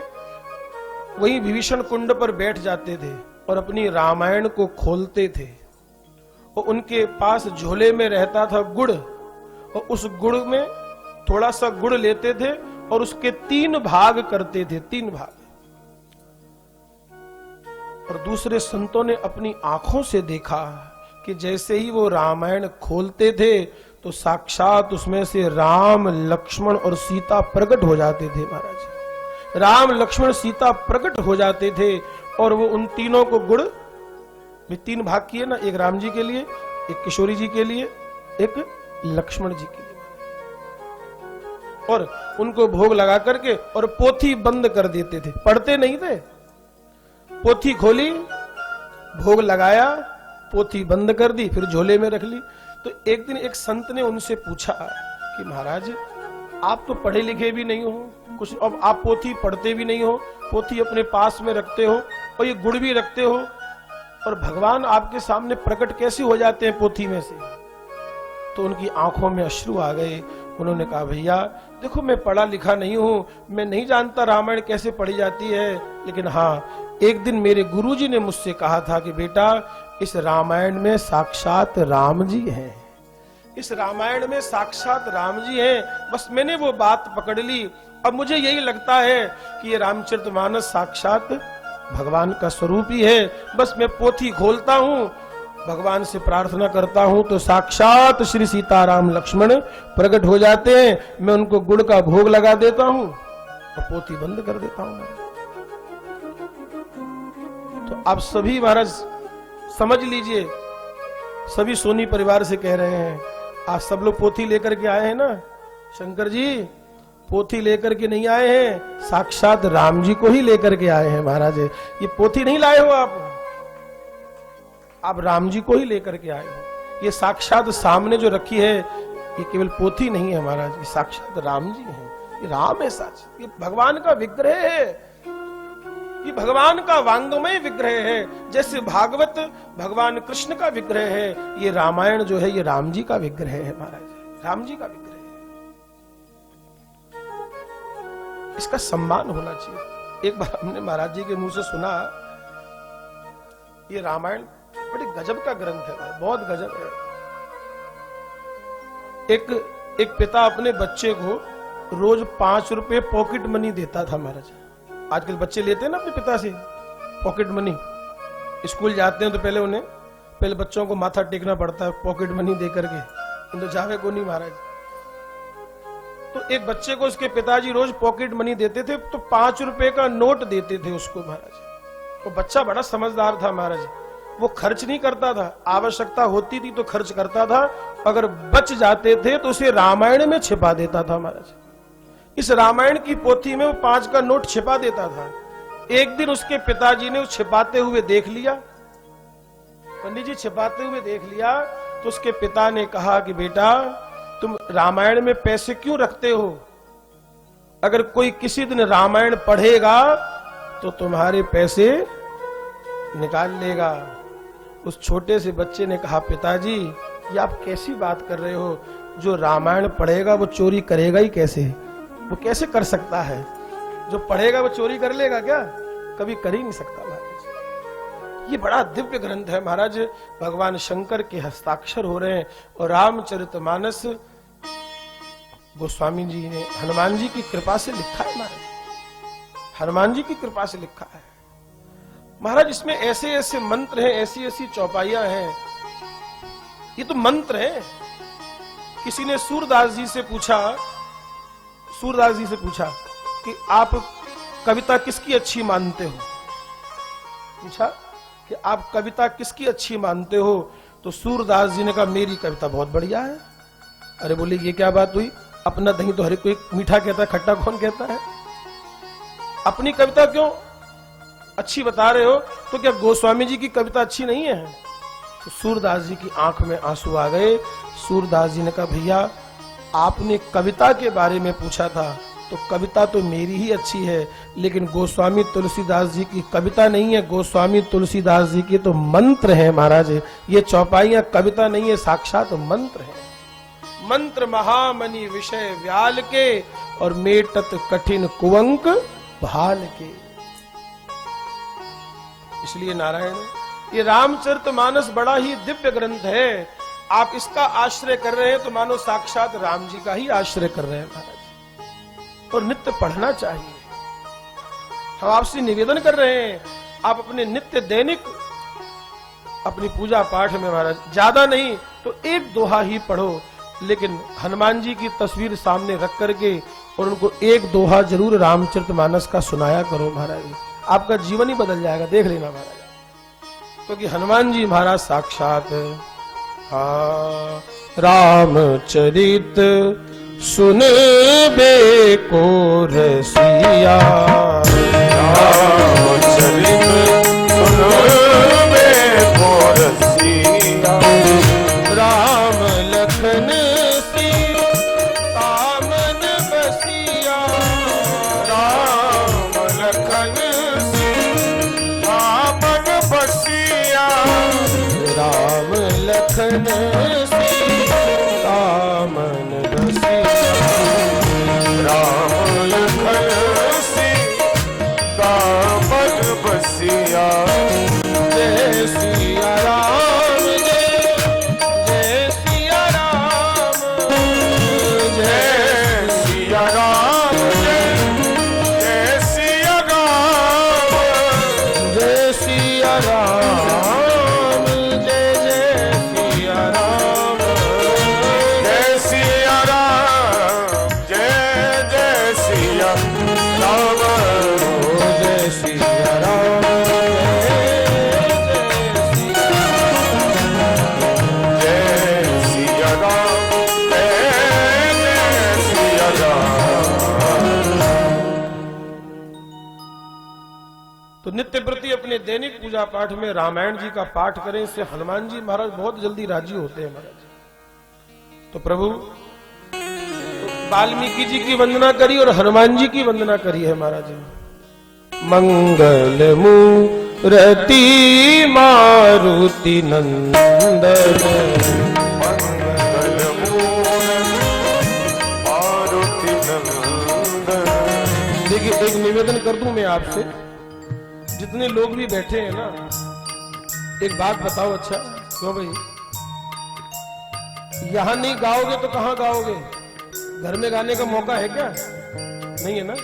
वही विभीषण कुंड पर बैठ जाते थे और अपनी रामायण को खोलते थे। और उनके पास झोले में रहता था गुड़, और उस गुड़ में थोड़ा सा गुड़ लेते थे और उसके 3 भाग करते थे, 3 भाग। और दूसरे संतों ने अपनी आंखों से देखा कि जैसे ही वो रामायण खोलते थे तो साक्षात उसमें से राम, लक्ष्मण और सीता प्रकट हो जाते थे महाराज। राम, लक्ष्मण, सीता प्रकट हो जाते थे और वो उन तीनों को गुड़ भी 3 भाग किए ना, एक राम जी के लिए, एक किशोरी जी के लिए, एक लक्ष्मण जी के लिए, और उनको भोग लगा करके और पोथी बंद कर देते थे। पढ़ते नहीं थे, पोथी खोली, भोग लगाया, पोथी बंद कर दी, फिर झोले में रख ली। तो एक दिन एक संत ने उनसे पूछा कि महाराज, आप तो पढ़े लिखे भी नहीं हो कुछ, अब आप पोथी पढ़ते भी नहीं हो, पोथी अपने पास में रखते हो और ये गुड़ भी रखते हो, और भगवान आपके सामने प्रकट कैसे हो जाते हैं पोथी में से? तो उनकी आंखों में अश्रु आ गए। उन्होंने कहा, भैया देखो, मैं पढ़ा लिखा नहीं हूं, मैं नहीं जानता रामायण कैसे पढ़ी जाती है, लेकिन हाँ, एक दिन मेरे गुरुजी ने मुझसे कहा था कि बेटा, इस रामायण में साक्षात राम जी हैं, इस रामायण में साक्षात राम जी हैं। बस मैंने वो बात पकड़ ली। अब मुझे यही लगता है कि ये रामचरितमानस साक्षात भगवान का स्वरूप ही है। बस मैं पोथी खोलता हूं, भगवान से प्रार्थना करता हूं तो साक्षात श्री सीताराम लक्ष्मण प्रकट हो जाते हैं। मैं उनको गुड़ का भोग लगा देता हूं और पोथी बंद कर देता हूं। तो आप सभी महाराज समझ लीजिए, सभी सोनी परिवार से कह रहे हैं, आप सब लोग पोथी लेकर के आए हैं ना? शंकर जी पोथी लेकर के नहीं आए हैं, साक्षात राम जी को ही लेकर के आए हैं महाराज। ये पोथी नहीं लाए हो आप राम जी को ही लेकर के आए हो। ये साक्षात सामने जो रखी है, ये केवल पोथी नहीं है महाराज, ये साक्षात राम जी हैं। ये राम है सच, ये भगवान का विग्रह है, ये भगवान का वांगमय विग्रह है। जैसे भागवत भगवान कृष्ण का विग्रह है, ये रामायण जो है ये राम जी का विग्रह है महाराज, राम जी का विग्रह है। इसका सम्मान होना चाहिए। एक बार हमने महाराज जी के मुंह से सुना, ये रामायण बड़ी गजब का ग्रंथ है, बहुत गजब है। एक पिता अपने बच्चे को रोज 5 रुपए पॉकेट मनी देता था महाराज। आजकल बच्चे लेते हैं ना अपने पिता से पॉकेट मनी, स्कूल जाते हैं तो पहले बच्चों को माथा टेकना पड़ता है पॉकेट मनी दे करके, तो जावे को नहीं महाराज। तो एक बच्चे को उसके पिताजी रोज पॉकेट मनी देते थे, तो 5 रुपए का नोट देते थे उसको महाराज। वो बच्चा बड़ा समझदार था महाराज, वो खर्च नहीं करता था, आवश्यकता होती थी तो खर्च करता था, अगर बच जाते थे तो उसे रामायण में छिपा देता था महाराज। इस रामायण की पोथी में वो 5 का नोट छिपा देता था। एक दिन उसके पिताजी ने उस छिपाते हुए देख लिया, पंडित जी छिपाते हुए देख लिया, तो उसके पिता ने कहा कि बेटा तुम रामायण में पैसे क्यों रखते हो? अगर कोई किसी दिन रामायण पढ़ेगा तो तुम्हारे पैसे निकाल लेगा। उस छोटे से बच्चे ने कहा पिताजी ये आप कैसी बात कर रहे हो, जो रामायण पढ़ेगा वो चोरी करेगा ही कैसे? वो कैसे कर सकता है? जो पढ़ेगा वो चोरी कर लेगा क्या? कभी कर ही नहीं सकता महाराज। ये बड़ा दिव्य ग्रंथ है महाराज, भगवान शंकर के हस्ताक्षर हो रहे हैं, और रामचरितमानस गोस्वामी जी ने हनुमान जी की कृपा से लिखा है महाराज, हनुमान जी की कृपा से लिखा है महाराज। इसमें ऐसे ऐसे मंत्र हैं, ऐसी ऐसी चौपाइयां हैं, ये तो मंत्र हैं। किसी ने सूरदास जी से पूछा कि आप कविता किसकी अच्छी मानते हो? पूछा कि आप कविता किसकी अच्छी मानते हो? तो सूरदास जी ने कहा मेरी कविता बहुत बढ़िया है। अरे बोले ये क्या बात हुई? अपना दही तो हर कोई मीठा कहता है, खट्टा कौन कहता है? अपनी कविता क्यों अच्छी बता रहे हो? तो क्या गोस्वामी जी की कविता अच्छी नहीं है? तो सूरदास जी की आंख में आंसू आ गए। सूरदास जी ने कहा भैया आपने कविता के बारे में पूछा था, तो कविता तो मेरी ही अच्छी है, लेकिन गोस्वामी तुलसीदास जी की कविता नहीं है, गोस्वामी तुलसीदास जी की तो मंत्र है महाराज। ये चौपाइयां कविता नहीं है, साक्षात मंत्र है। मंत्र महामणि विषय व्याल के, और मेटत कठिन कुवंक भाल के। इसलिए नारायण ये रामचरितमानस बड़ा ही दिव्य ग्रंथ है। आप इसका आश्रय कर रहे हैं तो मानो साक्षात राम जी का ही आश्रय कर रहे हैं महाराज, और नित्य पढ़ना चाहिए। हम आपसे निवेदन कर रहे हैं आप अपने नित्य दैनिक अपनी पूजा पाठ में महाराज ज्यादा नहीं तो 1 दोहा ही पढ़ो, लेकिन हनुमान जी की तस्वीर सामने रख करके और उनको 1 दोहा जरूर रामचरितमानस का सुनाया करो महाराज। आपका जीवन ही बदल जाएगा, देख लेना महाराज। क्योंकि हनुमान जी महाराज साक्षात हाँ रामचरित सुन बे को रसिया, रामचरित सुन बे को रसिया, राम लखन सीता मन बसिया, राम लखन सीता मन बसिया, राम लखन सीता मन बसिया, राम लखन सीता मन बसिया। जय सिया राम जय सिया राम जय सिया राम जय सिया राम, जय सिया राम जय जय सिया राम, जय सिया राम जय जय सिया राम, जय सिया राम जय सिया राम जय जय सिया राम। तो नित्य प्रति अपने दैनिक पूजा पाठ में रामायण जी का पाठ करें, इससे हनुमान जी महाराज बहुत जल्दी राजी होते हैं महाराज। तो प्रभु वाल्मीकि जी की वंदना करी और हनुमान जी की वंदना करी है महाराज। मंगल मूरति मारुति नंदन, मंगल मूल मारुति नंदन, आपसे, जितने लोग भी बैठे हैं ना, एक बात बताओ। अच्छा क्यों भाई, यहां नहीं गाओगे तो कहां गाओगे? घर में गाने का मौका है क्या? नहीं है ना?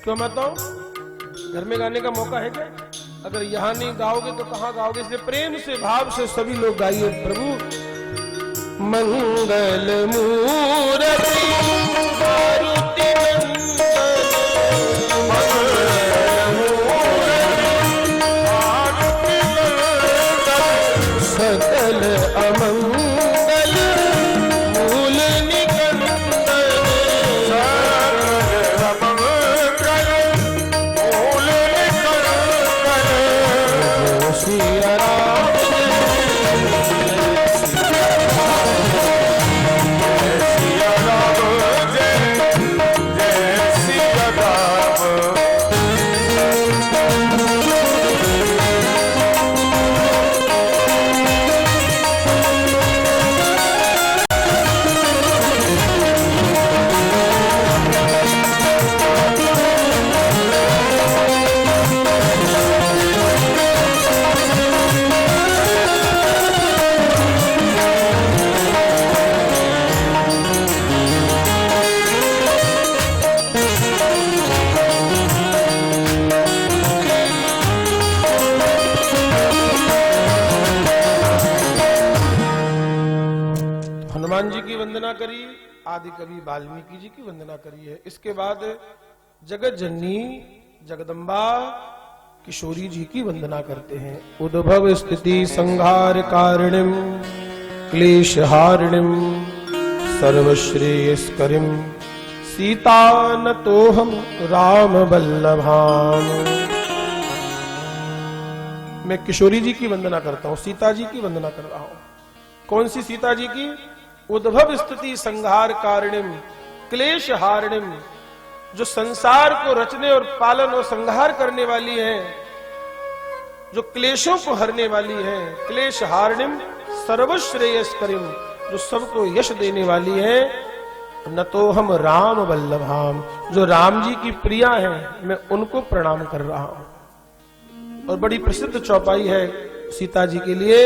क्यों बताओ, घर में गाने का मौका है क्या? अगर यहां नहीं गाओगे तो कहां गाओगे? इसलिए प्रेम से, भाव से सभी लोग गाइए। प्रभु मंगल मूर्ति मारुति सकल अमंगल मूल निकंदन, सकल अमंगल मूल निकंदन, जो सिया राम सिया राम, जय सिया राम। हनुमान जी की वंदना करिए, आदि कवि वाल्मीकि जी की वंदना करिए। इसके बाद जगत जननी जगदम्बा किशोरी जी की वंदना करते हैं। उद्भव स्थिति संहार कारिणीम क्लेश हारिणीम सर्वश्रेयस्करीम सीता नतोहम राम वल्लभाम। मैं किशोरी जी की वंदना करता हूं, सीता जी की वंदना कर रहा हूं। कौन सी सीता जी की? उद्भव स्थिति संहार कारिणीम क्लेश हारिणीम, जो संसार को रचने और पालन और संहार करने वाली है, जो क्लेशों को हरने वाली है। क्लेश हारिणीम सर्वश्रेयस्करीम, जो सबको यश देने वाली है। न तो हम राम वल्लभाम, जो राम जी की प्रिया हैं, मैं उनको प्रणाम कर रहा हूं। और बड़ी प्रसिद्ध चौपाई है सीता जी के लिए।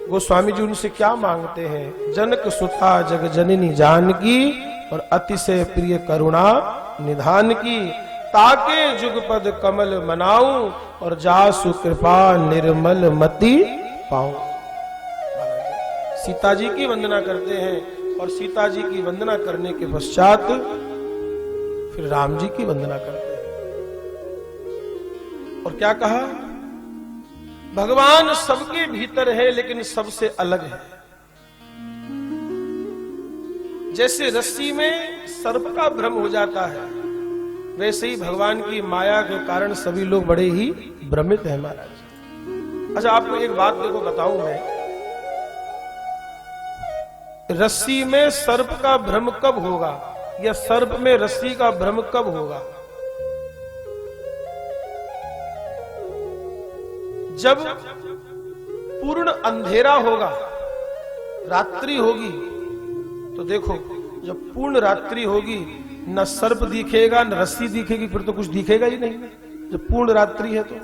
गोस्वामी जी उनसे क्या मांगते हैं? जनक सुता जग जननी जानकी, और अतिशय प्रिय करुणा निधान की, ताके जुगपद कमल मनाऊं, और जासु कृपा निर्मल मति पाऊं। सीता जी की वंदना करते हैं, और सीता जी की वंदना करने के पश्चात फिर राम जी की वंदना करते हैं। और क्या कहा? भगवान सबके भीतर है लेकिन सबसे अलग है। जैसे रस्सी में सर्प का भ्रम हो जाता है, वैसे ही भगवान की माया के कारण सभी लोग बड़े ही भ्रमित हैं महाराज। अच्छा आपको एक बात देखो बताऊं मैं, रस्सी में सर्प का भ्रम कब होगा, या सर्प में रस्सी का भ्रम कब होगा? जब पूर्ण अंधेरा होगा, रात्रि होगी, तो देखो जब पूर्ण रात्रि होगी, न सर्प दिखेगा न रस्सी दिखेगी, फिर तो कुछ दिखेगा ही नहीं जब पूर्ण रात्रि है तो।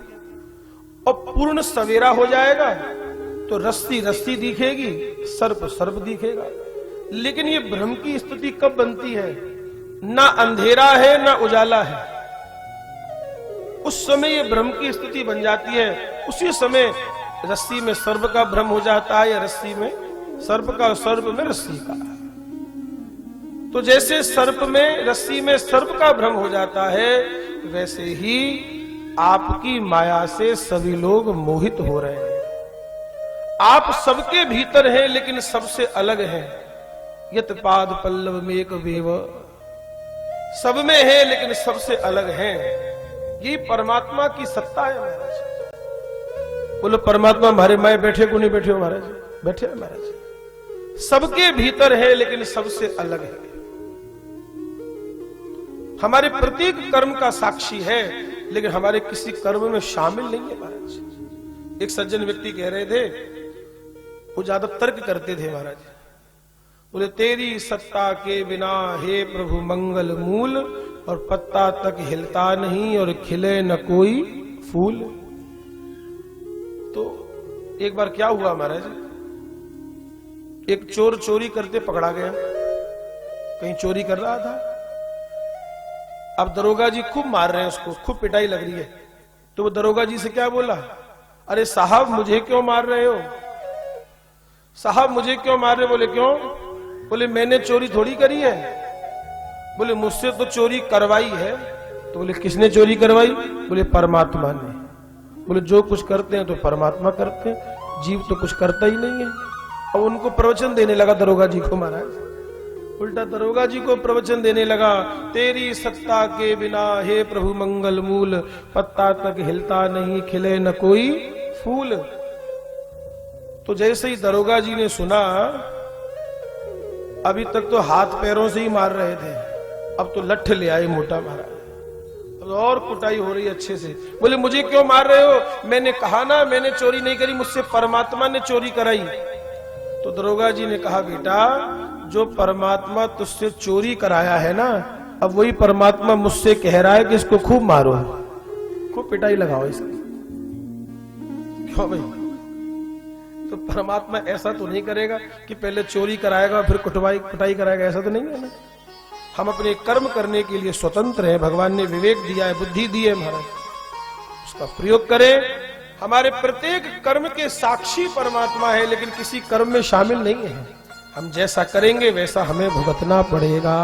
और पूर्ण सवेरा हो जाएगा तो रस्सी रस्सी दिखेगी, सर्प सर्प दिखेगा। लेकिन ये भ्रम की स्थिति कब बनती है? ना अंधेरा है ना उजाला है, उस समय ये भ्रम की स्थिति बन जाती है। उसी समय रस्सी में सर्प का भ्रम हो जाता है, या रस्सी में सर्प का, सर्प में रस्सी का। तो जैसे सर्प में रस्सी में सर्प का भ्रम हो जाता है, वैसे ही आपकी माया से सभी लोग मोहित हो रहे हैं। आप सबके भीतर हैं लेकिन सबसे अलग हैं। यत पाद पल्लव में एक वेव, सब में है लेकिन सबसे अलग हैं। ये परमात्मा की सत्ता है महाराज। बोलो परमात्मा हमारे माए बैठे को नहीं बैठे हो महाराज? बैठे हैं महाराज। सबके भीतर है लेकिन सबसे अलग है। हमारे प्रत्येक कर्म का साक्षी है, लेकिन हमारे किसी कर्म में शामिल नहीं है महाराज। एक सज्जन व्यक्ति कह रहे थे, वो ज्यादा तर्क करते थे महाराज। बोले तेरी सत्ता के बिना हे प्रभु मंगल मूल, और पत्ता तक हिलता नहीं और खिले न कोई फूल। तो एक बार क्या हुआ महाराज, एक चोर चोरी करते पकड़ा गया, कहीं चोरी कर रहा था। अब दरोगा जी खूब मार रहे हैं उसको, खूब पिटाई लग रही है। तो वो दरोगा जी से क्या बोला, अरे साहब मुझे क्यों मार रहे हो, साहब मुझे क्यों मार रहे? बोले क्यों? बोले मैंने चोरी थोड़ी करी है। बोले मुझसे तो चोरी करवाई है। तो बोले किसने चोरी करवाई? बोले परमात्मा ने। बोले जो कुछ करते हैं तो परमात्मा करते हैं, जीव तो कुछ करता ही नहीं है। अब उनको प्रवचन देने लगा दरोगा जी को महाराज, उल्टा दरोगा जी को प्रवचन देने लगा, तेरी सत्ता के बिना हे प्रभु मंगल मूल, पत्ता तक हिलता नहीं खिले न कोई फूल। तो जैसे ही दरोगा जी ने सुना, अभी तक तो हाथ पैरों से ही मार रहे थे, अब तो लठ ले आए मोटा महाराज, और कुटाई हो रही अच्छे से। बोले मुझे क्यों मार रहे हो? मैंने कहा ना मैंने चोरी नहीं करी, मुझसे परमात्मा ने चोरी कराई। तो दरोगा जी ने कहा बेटा, जो परमात्मा तुझसे चोरी कराया है ना, अब वही परमात्मा मुझसे कह रहा है कि इसको खूब मारो, खूब पिटाई लगाओ इसकी। क्यों भाई? तो परमात्मा ऐसा तो नहीं करेगा कि पहले चोरी कराएगा फिर कुटाई कराएगा, ऐसा तो नहीं है ना। हम अपने कर्म करने के लिए स्वतंत्र हैं, भगवान ने विवेक दिया है, बुद्धि दी है महाराज, उसका प्रयोग करें। हमारे प्रत्येक कर्म के साक्षी परमात्मा है, लेकिन किसी कर्म में शामिल नहीं है। हम जैसा करेंगे वैसा हमें भुगतना पड़ेगा,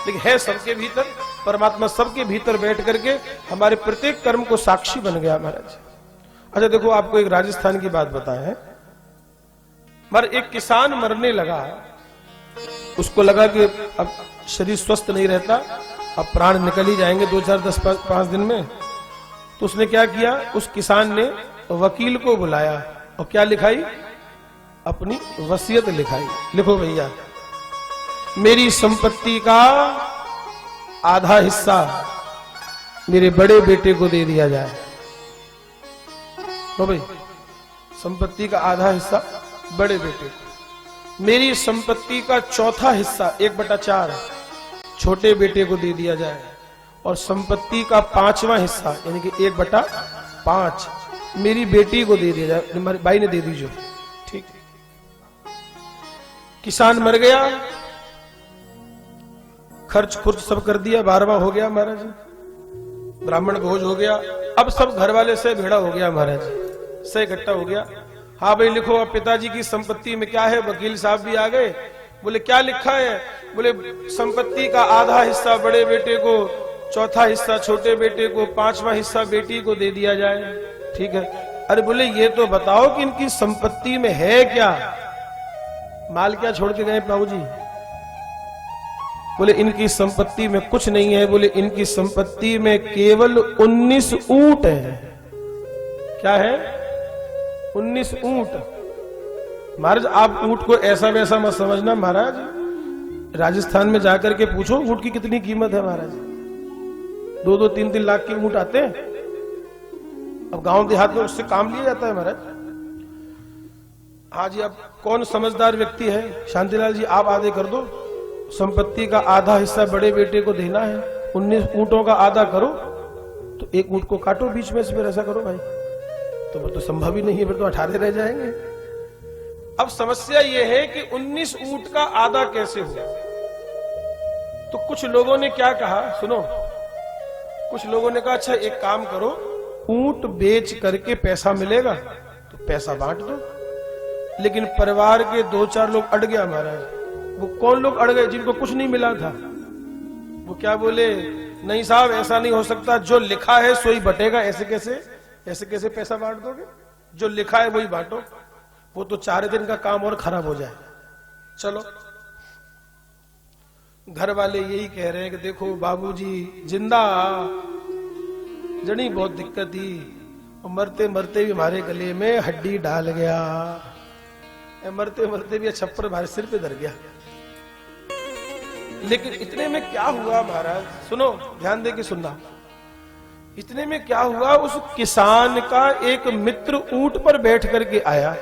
लेकिन है सबके भीतर परमात्मा, सबके भीतर बैठ करके हमारे प्रत्येक कर्म को साक्षी बन गया महाराज। अच्छा देखो, आपको एक राजस्थान की बात बताएं है। मगर एक किसान मरने लगा, उसको लगा कि अब शरीर स्वस्थ नहीं रहता, अब प्राण निकल ही जाएंगे 2 4 10 5 दिन में। तो उसने क्या किया, उस किसान ने वकील को बुलाया और क्या लिखाई, अपनी वसीयत लिखाई। लिखो भैया, मेरी संपत्ति का आधा हिस्सा मेरे बड़े बेटे को दे दिया जाए। तो भाई संपत्ति का आधा हिस्सा बड़े बेटे को, मेरी संपत्ति का चौथा हिस्सा 1/4 छोटे बेटे को दे दिया जाए, और संपत्ति का 5वां हिस्सा यानी कि 1/5 मेरी बेटी को दे दिया जाए, हमारी भाई ने दे दीजिए। ठीक, किसान मर गया, खर्च खुर्च सब कर दिया, 12वां हो गया महाराज, ब्राह्मण भोज हो गया। अब सब घर वाले से भेड़ा हो गया महाराज, से इकट्ठा हो गया। हाँ भाई लिखो, अब पिताजी की संपत्ति में क्या है? वकील साहब भी आ गए। बोले क्या लिखा है? बोले संपत्ति का आधा हिस्सा बड़े बेटे को, चौथा हिस्सा छोटे बेटे को, 5वां हिस्सा बेटी को दे दिया जाए। ठीक है। अरे बोले ये तो बताओ कि इनकी संपत्ति में है क्या? माल क्या छोड़ के गए बाबूजी? बोले इनकी संपत्ति में कुछ नहीं है। बोले इनकी संपत्ति में केवल 19 ऊंट है। क्या है? 19 ऊंट। महाराज आप ऊंट को ऐसा वैसा मत समझना महाराज, राजस्थान में जाकर के पूछो ऊंट की कितनी कीमत है महाराज, 2-2, 3-3 लाख के ऊंट आते हैं। अब गांव देहात में उससे काम लिया जाता है महाराज। हाँ जी, अब कौन समझदार व्यक्ति है? शांतिलाल जी आप आधे कर दो, संपत्ति का आधा हिस्सा बड़े बेटे को देना है, 19 ऊंटों का आधा करो, तो एक ऊंट को काटो बीच में से, फिर ऐसा करो भाई। तो फिर तो संभव ही नहीं है, फिर तो 18 रह जाएंगे। अब समस्या यह है कि 19 ऊंट का आधा कैसे हो? तो कुछ लोगों ने क्या कहा सुनो, कुछ लोगों ने कहा अच्छा एक काम करो, ऊंट बेच करके पैसा मिलेगा तो पैसा बांट दो। लेकिन परिवार के 2-4 लोग अड़ गया महाराज। वो कौन लोग अड़ गए? जिनको कुछ नहीं मिला था। वो क्या बोले, नहीं साहब ऐसा नहीं हो सकता, जो लिखा है सो ही बटेगा। ऐसे कैसे पैसा बांट दोगे? जो लिखा है वही बांटो, वो तो 4 दिन का काम और खराब हो जाए। चलो, घर वाले यही कह रहे हैं कि देखो बाबूजी जिंदा जनी बहुत दिक्कत थी, और मरते मरते भी हमारे गले में हड्डी डाल गया, मरते मरते भी छप्पर हमारे सिर पे धर गया। लेकिन इतने में क्या हुआ महाराज, सुनो ध्यान दे के सुनना। इतने में क्या हुआ, उस किसान का एक मित्र ऊंट पर बैठ करके आया,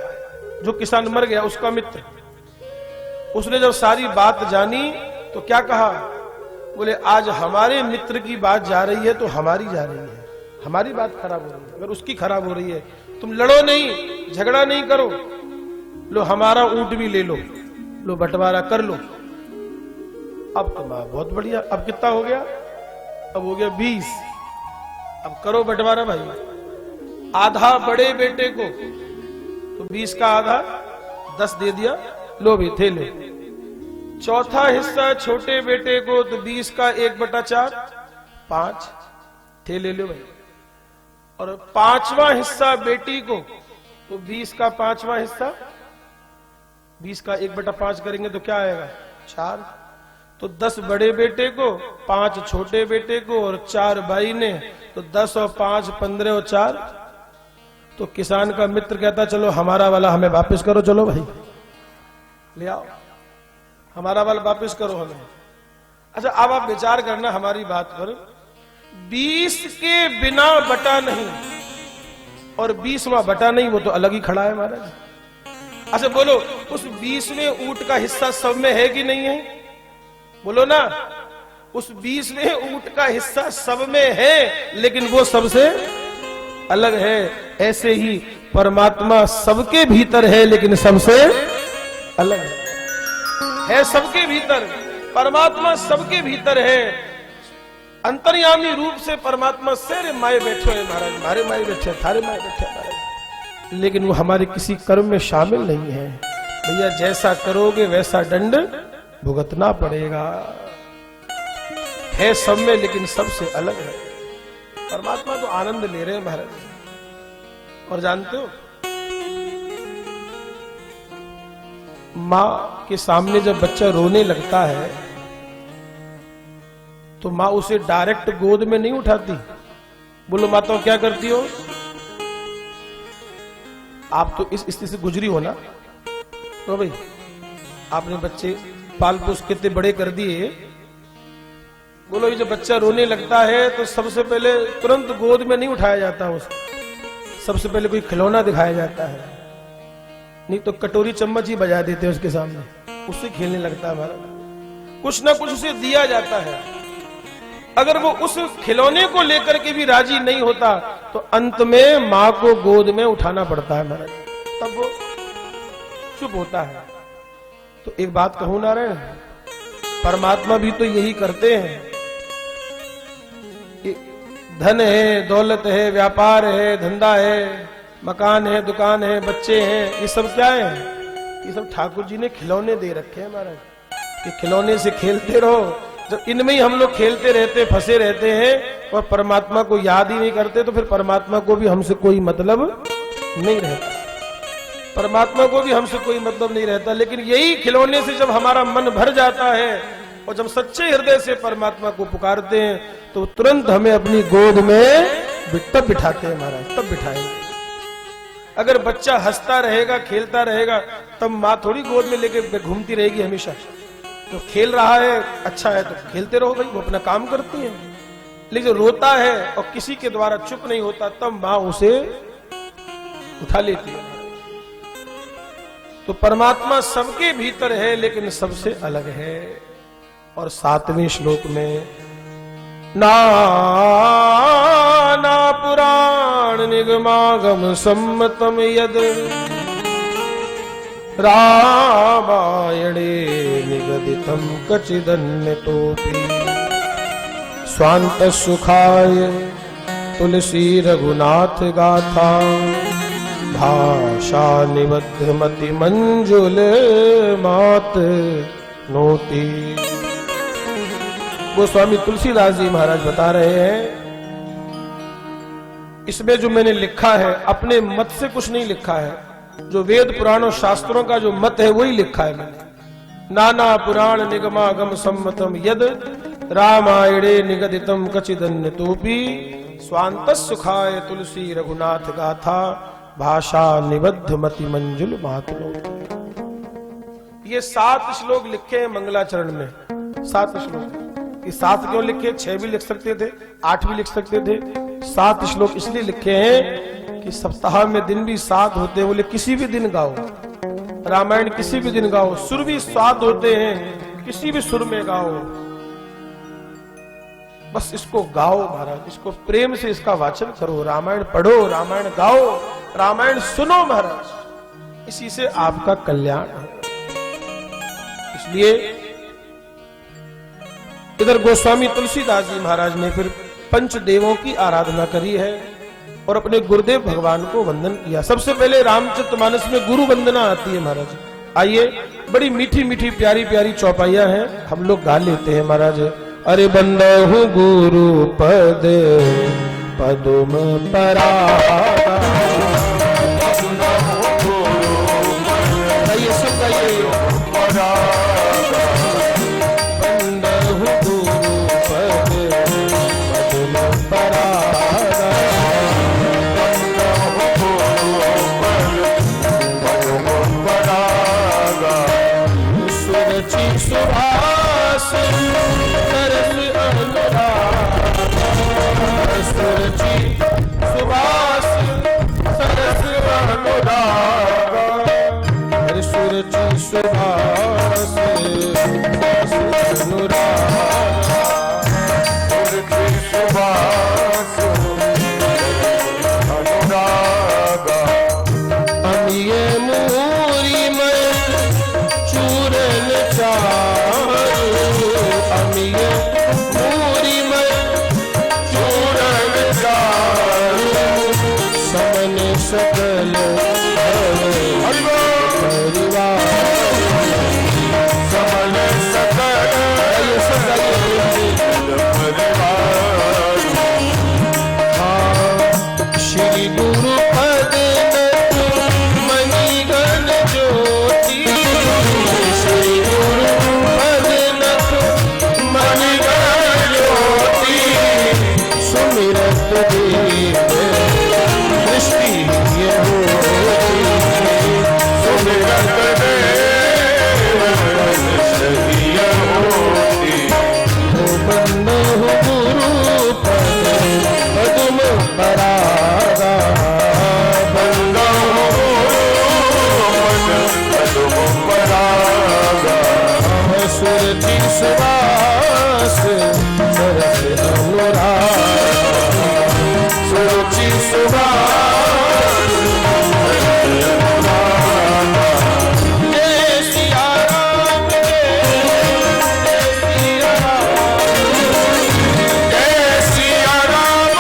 जो किसान मर गया उसका मित्र। उसने जब सारी बात जानी तो क्या कहा, बोले आज हमारे मित्र की बात जा रही है तो हमारी जा रही है, हमारी बात खराब हो रही है। अगर उसकी खराब हो रही है, तुम लड़ो नहीं, झगड़ा नहीं करो, लो हमारा ऊंट भी ले लो बंटवारा कर लो। अब तो मां बहुत बढ़िया, अब कितना हो गया? अब हो गया 20। अब करो बंटवारा भाई। आधा बड़े बेटे को, तो 20 का आधा 10 दे दिया, लो भी थे ले। चौथा हिस्सा छोटे बेटे को, तो 20 का 1/4 5 थे ले लो भाई। और 5वां हिस्सा बेटी को, तो 20 का 5वां हिस्सा, 20 का 1/5 करेंगे तो क्या आएगा? 4। तो 10 बड़े बेटे को, 5 छोटे बेटे को और 4 भाई ने, तो 10 और 5 15 और 4। तो किसान का मित्र कहता चलो हमारा वाला हमें वापस करो, चलो भाई ले आओ, हमारा वाला वापस करो हमें। अच्छा अब आप विचार करना हमारी बात पर, 20 के बिना बटा नहीं और 20वां बटा नहीं, वो तो अलग ही खड़ा है महाराज। अच्छा बोलो, उस 20वें ऊंट का हिस्सा सब में है कि नहीं है? बोलो ना, उस 20वें ऊंट का हिस्सा सब में है, लेकिन वो सबसे अलग है। ऐसे ही परमात्मा सबके भीतर है, लेकिन सबसे अलग है सबके भीतर। परमात्मा सबके भीतर है, अंतर्यामी रूप से परमात्मा सेरे माए बैठे है महाराज, मारे माए बैठे, थारे माए बैठे महाराज, लेकिन वो हमारे किसी कर्म में शामिल नहीं है। भैया जैसा करोगे वैसा दंड भुगतना पड़ेगा। है सब में, लेकिन सबसे अलग है। परमात्मा तो आनंद ले रहे हैं महाराज। और जानते हो, मां के सामने जब बच्चा रोने लगता है तो मां उसे डायरेक्ट गोद में नहीं उठाती। बोलो माताओं क्या करती हो? आप तो इस स्थिति से गुजरी हो ना, तो भाई आपने बच्चे पाल पोस कितने बड़े कर दिए। बोलो ये जब बच्चा रोने लगता है तो सबसे पहले तुरंत गोद में नहीं उठाया जाता उसको, सबसे पहले कोई खिलौना दिखाया जाता है, नहीं तो कटोरी चम्मच ही बजा देते हैं उसके सामने, उससे खेलने लगता है हमारा। कुछ ना कुछ उसे दिया जाता है। अगर वो उस खिलौने को लेकर के भी राजी नहीं होता तो अंत में मां को गोद में उठाना पड़ता है महाराज, तब वो चुप होता है। तो एक बात कहूं नारायण, परमात्मा भी तो यही करते हैं। धन है, दौलत है, व्यापार है, धंधा है, मकान है, दुकान है, बच्चे हैं, ये सब क्या है? ये सब ठाकुर जी ने खिलौने दे रखे हैं महाराज, कि खिलौने से खेलते रहो। जब इनमें ही हम लोग खेलते रहते, फंसे रहते हैं और परमात्मा को याद ही नहीं करते, तो फिर परमात्मा को भी हमसे कोई मतलब नहीं रहता, परमात्मा को भी हमसे कोई मतलब नहीं रहता। लेकिन यही खिलौने से जब हमारा मन भर जाता है और जब सच्चे हृदय से परमात्मा को पुकारते हैं तो तुरंत हमें अपनी गोद में तब बिठाते हैं महाराज, तब बिठाएंगे। अगर बच्चा हंसता रहेगा, खेलता रहेगा, तब माँ थोड़ी गोद में लेके घूमती रहेगी हमेशा। तो खेल रहा है, अच्छा है तो खेलते रहो भाई, वो अपना काम करती है। लेकिन जो रोता है और किसी के द्वारा चुप नहीं होता, तब माँ उसे उठा लेती है। तो परमात्मा सबके भीतर है, लेकिन सबसे अलग है। और 7वें श्लोक में नाना पुराण निगमागम सम्मतम यद रामायणे निगदितम कचिदन्यतोपि स्वांत सुखाय तुलसी रघुनाथ गाथा भाषा निबद्ध मति मंजुल मात नोती। वो स्वामी तुलसीदास जी महाराज बता रहे हैं, इसमें जो मैंने लिखा है अपने मत से कुछ नहीं लिखा है, जो वेद पुराण और शास्त्रों का जो मत है वही लिखा है मैंने। नाना पुराण निगमागम सम्मतम यद रामायणे निगदितम कचिदन्यतोपि स्वांत सुखाय तुलसी रघुनाथ गाथा भाषा निबद्ध मति मंजुल मातनो। ये 7 श्लोक लिखे हैं मंगलाचरण में, 7 श्लोक। ये 7 क्यों लिखे? 6 भी लिख सकते थे, 8 भी लिख सकते थे। 7 श्लोक इसलिए लिखे हैं कि सप्ताह में दिन भी 7 होते हैं। बोले किसी भी दिन गाओ रामायण, किसी भी दिन गाओ। सुर भी 7 होते हैं, किसी भी सुर में गाओ। बस इसको गाओ महाराज, इसको प्रेम से इसका वाचन करो, रामायण पढ़ो, रामायण गाओ, रामायण सुनो महाराज, इसी से आपका कल्याण है। इसलिए इधर गोस्वामी तुलसीदास जी महाराज ने फिर पंचदेवों की आराधना करी है और अपने गुरुदेव भगवान को वंदन किया। सबसे पहले रामचरितमानस में गुरु वंदना आती है महाराज। आइए, बड़ी मीठी मीठी प्यारी प्यारी चौपाइयां हैं, हम लोग गा लेते हैं महाराज। अरे बंदहु गुरु पद पदुम परागा, गाइए सब गाइए, बंदहु गुरु पद पदुम परागा, सुरचि सुभाष सरस अनुराग, सुरचि सुभाष सरस अनुराग, हरि सुरचि सुभाष सरस अनुराग, सुरचि सुभाष अनुराग, अमिय मूरी में चूरन चारु, अमिय मूरी में चूरन चारु, समन सकल परिवार, समन सकल परिवार, श्री गुरु पद मणिगण ज्योति, श्री गुरु पद मणिगण ज्योति, सुमिरत देव दृष्टि ये होती, सुमिरत देव दृष्टि ये होती, बंदहु गुरु पद पदुम परागा, बंदहु पदुम परागा, सुरचि सुभाष सरस अनुराग, सुरुचि सुभाष जय सिया राम, जय सिया राम, जय सिया राम, जय सिया राम,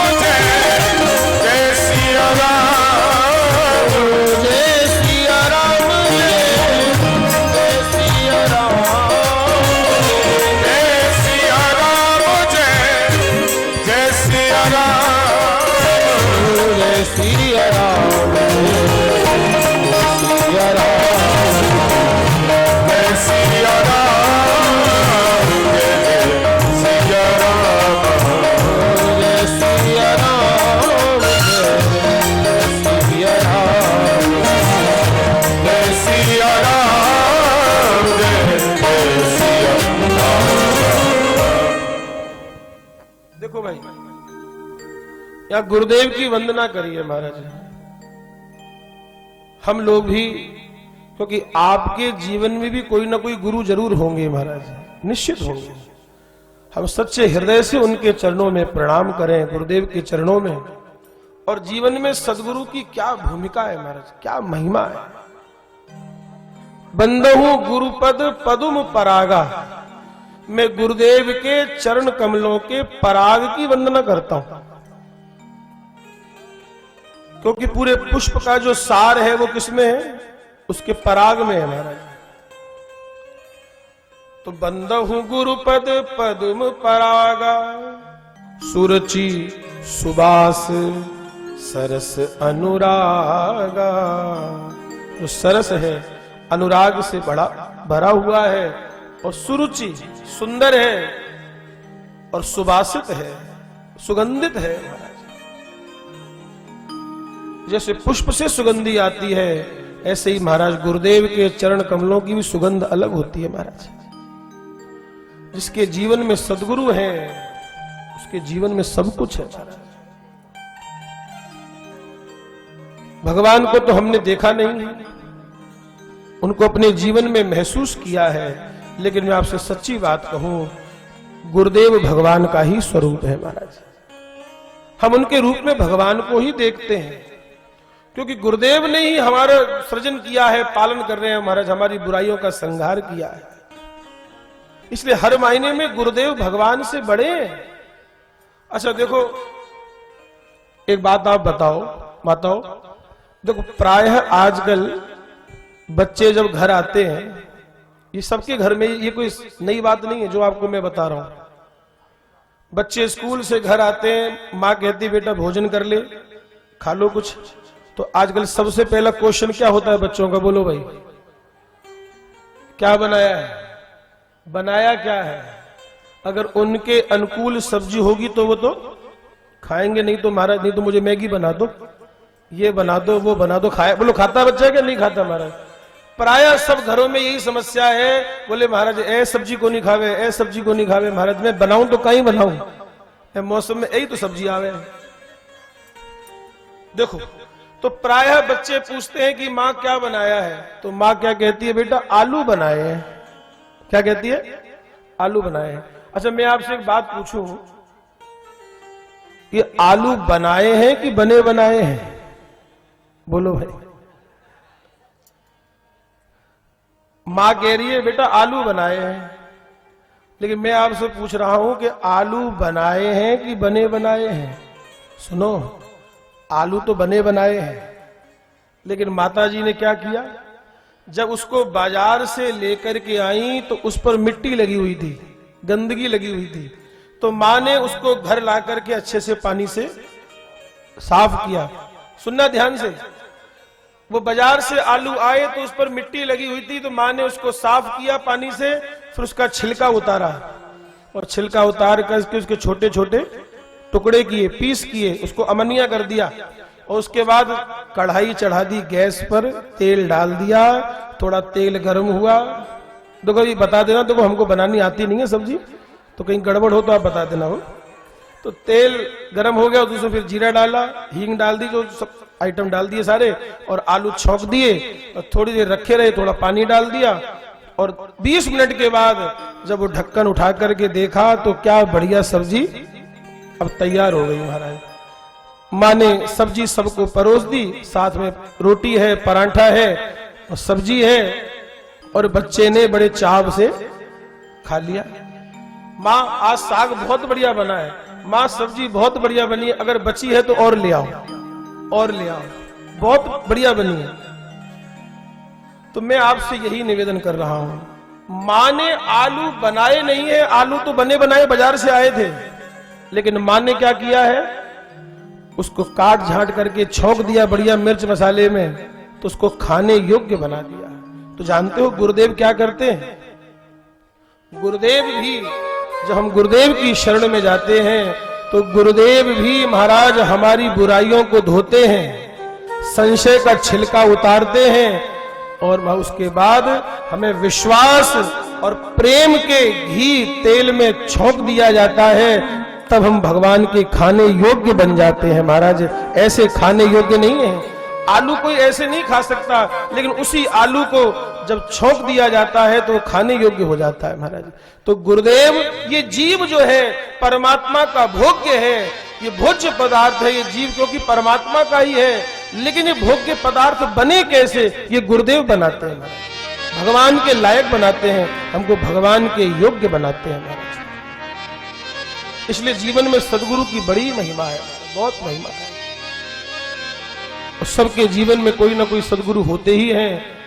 जय सिया राम, जय सिया राम, जय सिया राम, जय सिया राम, जय सिया राम, सिया राम, जय सिया राम, सिया राम, जय सिया राम, सिया राम, जय सिया राम, जय सिया देखो भाई, या गुरुदेव की वंदना करिए महाराज। हम लोग भी, क्योंकि आपके जीवन में भी कोई ना कोई गुरु जरूर होंगे महाराज, निश्चित होंगे। हम सच्चे हृदय से उनके चरणों में प्रणाम करें, गुरुदेव के चरणों में। और जीवन में सदगुरु की क्या भूमिका है महाराज, क्या महिमा है। बंदहु गुरुपद पदुम परागा, मैं गुरुदेव के चरण कमलों के पराग की वंदना करता हूं, क्योंकि पूरे पुष्प का जो सार है वो किसमें है, उसके पराग में है महाराज। तो बंदहु गुरुपद पदुम परागा, सुरचि सुबास सरस अनुरागा। जो सरस है अनुराग से बड़ा भरा हुआ है, और सुरुचि सुंदर है, और सुबासित है, सुगंधित है महाराज। जैसे पुष्प से सुगंधी आती है, ऐसे ही महाराज गुरुदेव के चरण कमलों की भी सुगंध अलग होती है महाराज। जिसके जीवन में सदगुरु है, उसके जीवन में सब कुछ है महाराज। भगवान को तो हमने देखा नहीं, उनको अपने जीवन में महसूस किया है, लेकिन मैं आपसे सच्ची बात कहूं, गुरुदेव भगवान का ही स्वरूप है महाराज। हम उनके रूप में भगवान को ही देखते हैं, क्योंकि गुरुदेव ने ही हमारा सृजन किया है, पालन कर रहे हैं महाराज, हमारी बुराइयों का संहार किया है। इसलिए हर मायने में गुरुदेव भगवान से बड़े हैं। अच्छा देखो, एक बात आप बताओ माताओं, देखो प्रायः आजकल बच्चे जब घर आते हैं, ये सबके घर में, ये कोई नई बात नहीं है जो आपको मैं बता रहा हूं। बच्चे स्कूल से घर आते हैं, माँ कहती बेटा भोजन कर ले, खा लो कुछ। तो आजकल सबसे पहला क्वेश्चन क्या होता है बच्चों का, बोलो भाई क्या बनाया है, बनाया क्या है। अगर उनके अनुकूल सब्जी होगी तो वो तो खाएंगे, नहीं तो महाराज नहीं तो मुझे मैगी बना दो, ये बना दो, वो बना दो। खाए बोलो, खाता बच्चा क्या नहीं खाता महाराज। प्रायः सब घरों में यही समस्या है, बोले महाराज ए सब्जी को नहीं खावे, ए सब्जी को नहीं खावे। महाराज मैं बनाऊं तो कहीं बनाऊं, मौसम में यही तो सब्जी आवे। देखो तो प्रायः बच्चे पूछते हैं कि माँ क्या बनाया है, तो माँ क्या कहती है, बेटा आलू बनाए हैं। क्या कहती है, आलू बनाए हैं। अच्छा मैं आपसे एक बात पूछूं, ये आलू बनाए हैं कि बने बनाए हैं, बोलो भाई। मां कह रही है बेटा आलू बनाए हैं, लेकिन मैं आपसे पूछ रहा हूं कि आलू बनाए हैं कि बने बनाए हैं। सुनो, आलू तो बने बनाए हैं, लेकिन माताजी ने क्या किया, जब उसको बाजार से लेकर के आई तो उस पर मिट्टी लगी हुई थी, गंदगी लगी हुई थी। तो मां ने उसको घर ला करके अच्छे से पानी से साफ किया। सुनना ध्यान से, वो बाजार से आलू आए तो उस पर मिट्टी लगी हुई थी, तो मां ने उसको साफ किया पानी से, फिर उसका छिलका उतारा, और छिलका उतार करके उसके छोटे छोटे टुकड़े किए, पीस किए, उसको अमनिया कर दिया, और उसके बाद कढ़ाई चढ़ा दी गैस पर, तेल डाल दिया, थोड़ा तेल गर्म हुआ। देखो ये बता देना, देखो हमको बनानी आती नहीं है सब्जी, तो कहीं गड़बड़ हो तो आप बता देना हो। तो तेल गर्म हो गया, उसमें फिर जीरा डाला, हींग डाल दी, जो सब आइटम डाल दिए सारे, और आलू छौंक दिए, और थोड़ी देर रखे रहे, थोड़ा पानी डाल दिया, और 20 मिनट के बाद जब वो ढक्कन उठा करके देखा तो क्या बढ़िया सब्जी अब तैयार हो गई महाराज। माँ ने सब्जी सबको परोस दी, साथ में रोटी है, परांठा है और सब्जी है, और बच्चे ने बड़े चाव से खा लिया। माँ आज साग बहुत बढ़िया बना है, माँ सब्जी बहुत बढ़िया बनी है, अगर बची है तो और ले आओ, और ले आओ, बहुत बढ़िया बनी है। तो मैं आपसे यही निवेदन कर रहा हूं, माँ ने आलू बनाए नहीं है, आलू तो बने बनाए बाजार से आए थे, लेकिन माँ ने क्या किया है, उसको काट झांट करके छौंक दिया बढ़िया मिर्च मसाले में, तो उसको खाने योग्य बना दिया। तो जानते हो गुरुदेव क्या करते हैं, गुरुदेव भी जब हम गुरुदेव की शरण में जाते हैं तो गुरुदेव भी महाराज हमारी बुराइयों को धोते हैं, संशय का छिलका उतारते हैं, और उसके बाद हमें विश्वास और प्रेम के घी तेल में छौंक दिया जाता है, तब हम भगवान के खाने योग्य बन जाते हैं महाराज। ऐसे खाने योग्य नहीं है, आलू कोई ऐसे नहीं खा सकता, लेकिन उसी आलू को जब छौंक दिया जाता है तो खाने योग्य हो जाता है महाराज। तो गुरुदेव, ये जीव जो है परमात्मा का भोग्य है, ये भोज्य पदार्थ है ये जीव, क्योंकि परमात्मा का ही है, लेकिन ये भोग्य पदार्थ बने कैसे, ये गुरुदेव बनाते हैं महाराज, भगवान के लायक बनाते हैं, हमको भगवान के योग्य बनाते हैं महाराज। इसलिए जीवन में सदगुरु की बड़ी महिमा है, बहुत महिमा है, और सबके जीवन में कोई ना कोई सदगुरु होते ही हैं।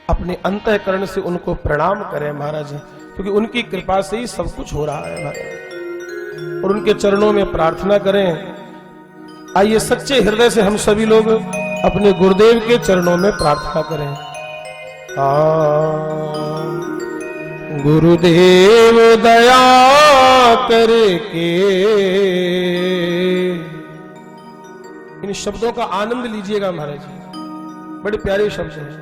अपने अंतःकरण से उनको प्रणाम करें महाराज, क्योंकि उनकी कृपा से ही सब कुछ हो रहा है महाराज, और उनके चरणों में प्रार्थना करें। आइए सच्चे हृदय से हम सभी लोग अपने गुरुदेव के चरणों में प्रार्थना करें। गुरुदेव दया करके, इन शब्दों का आनंद लीजिएगा महाराज जी, बड़े प्यारे शब्द हैं।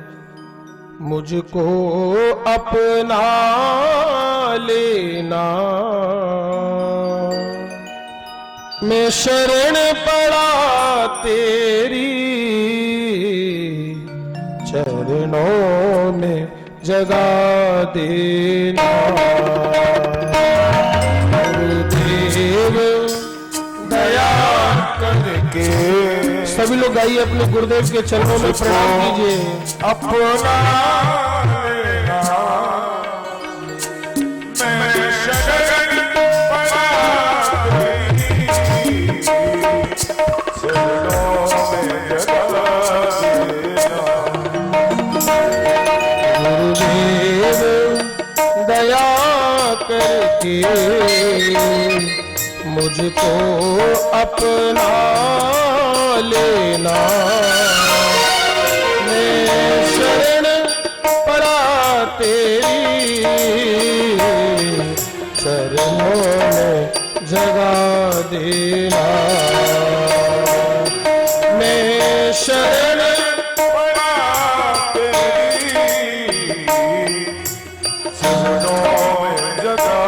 मुझको अपना लेना, मैं शरण पड़ा तेरी, चरणों में जगा देना। सभी लोग गाइए, अपने गुरुदेव के चरणों में प्रणाम कीजिए। अपना लेना मैं शरण पराई, चरणों में जगा देना। गुरुदेव दया करके मुझको अपना लेना, मैं शरण परा तेरी, चरणों में जगा देना, मैं शरण परा तेरी, चरणों में जगा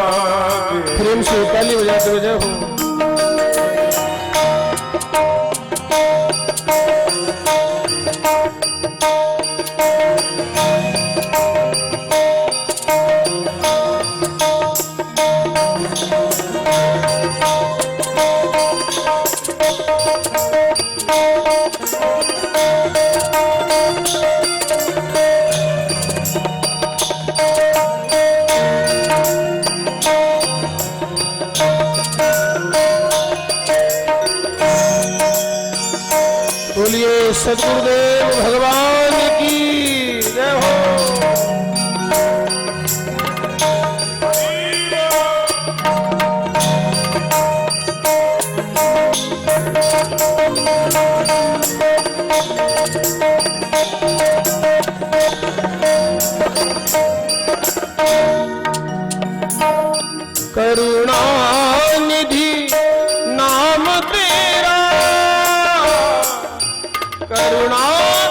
दे। प्रेम से ताली बजाते हुए जय हो। बोलिए सद्गुरुदेव भगवान की जय हो। करुणा निधि नाम तेरा, करुणा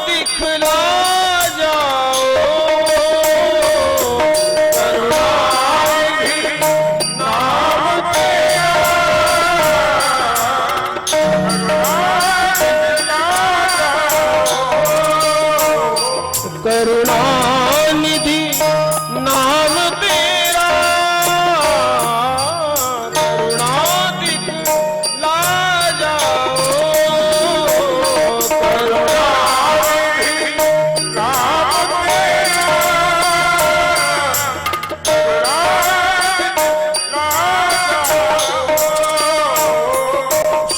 दिखला जाओ, करुणा निधि नाम तेरा, करुणा निधि नाम तेरा, करुणा दिखला जाओ, करुणा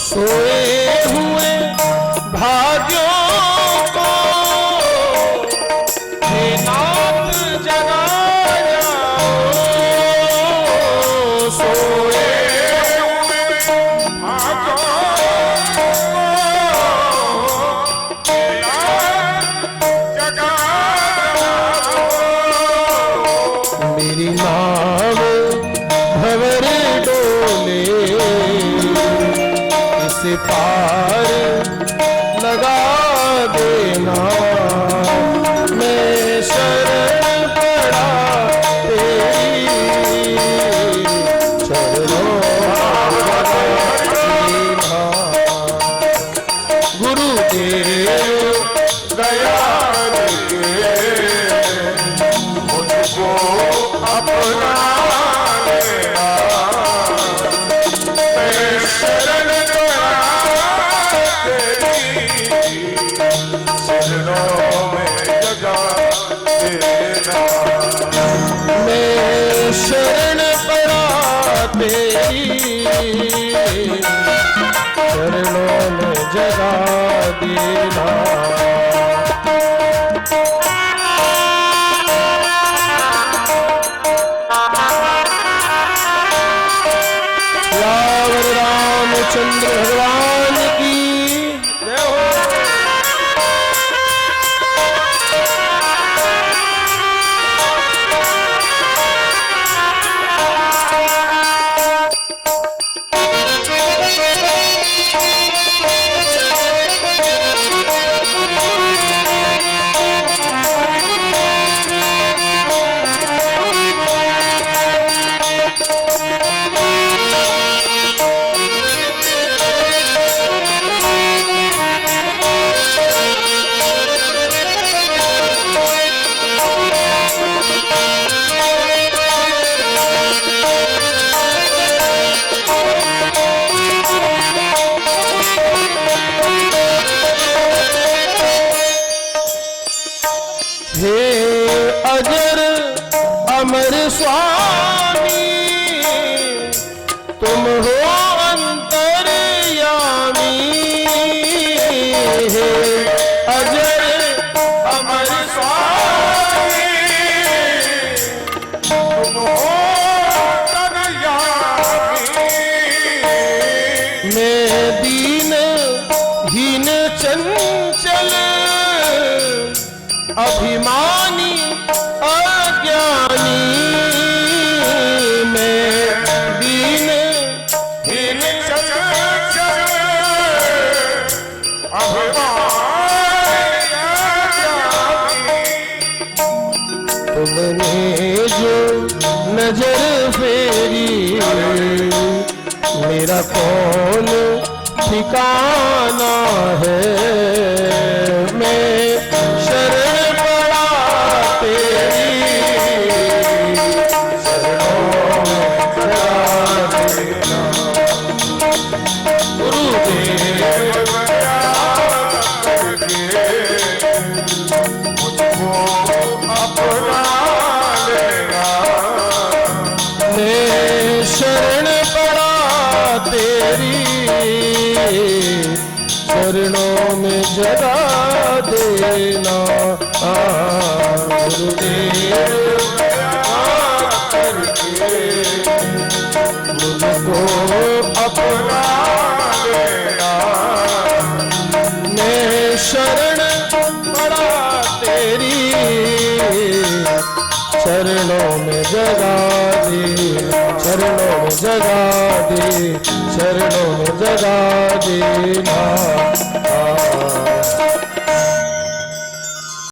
सोए हुए भाग्यों को हे नाथ जगा जाओ, सोए मेरी नाव भंवर डोले, इसे पार लगा देना, मैं शरण पड़ा तेरी, चरणों में गुरुदेव दया मुझको अपना लेना, मैं शरण तेरी, चरणों में जगा देना, मैं शरण पड़ा तेरी, चरणों में जगा देना। यावर रामचंद्र भगवान की जय हो। हे अजय अमर स्वामी तुम हो कन्हैयामी। मैं दीन हीन चंचल अभिमानी अज्ञानी, मैं दीन हीन चंचल अभिमानी। तुमने जो नजर फेरी मेरा कौन ठिकाना है। मैं शरण पड़ा तेरी शरणों में जगा देना। गुरुदेव मुझको अपना लेना। मैं शरण पड़ा तेरी चरणों में जगा देना। गुरुदेव करके मुझको अपना लेना। मैं शरण पड़ा तेरी चरणों में जगा दे, चरणों में जगा दे, चरणों में जगा देना।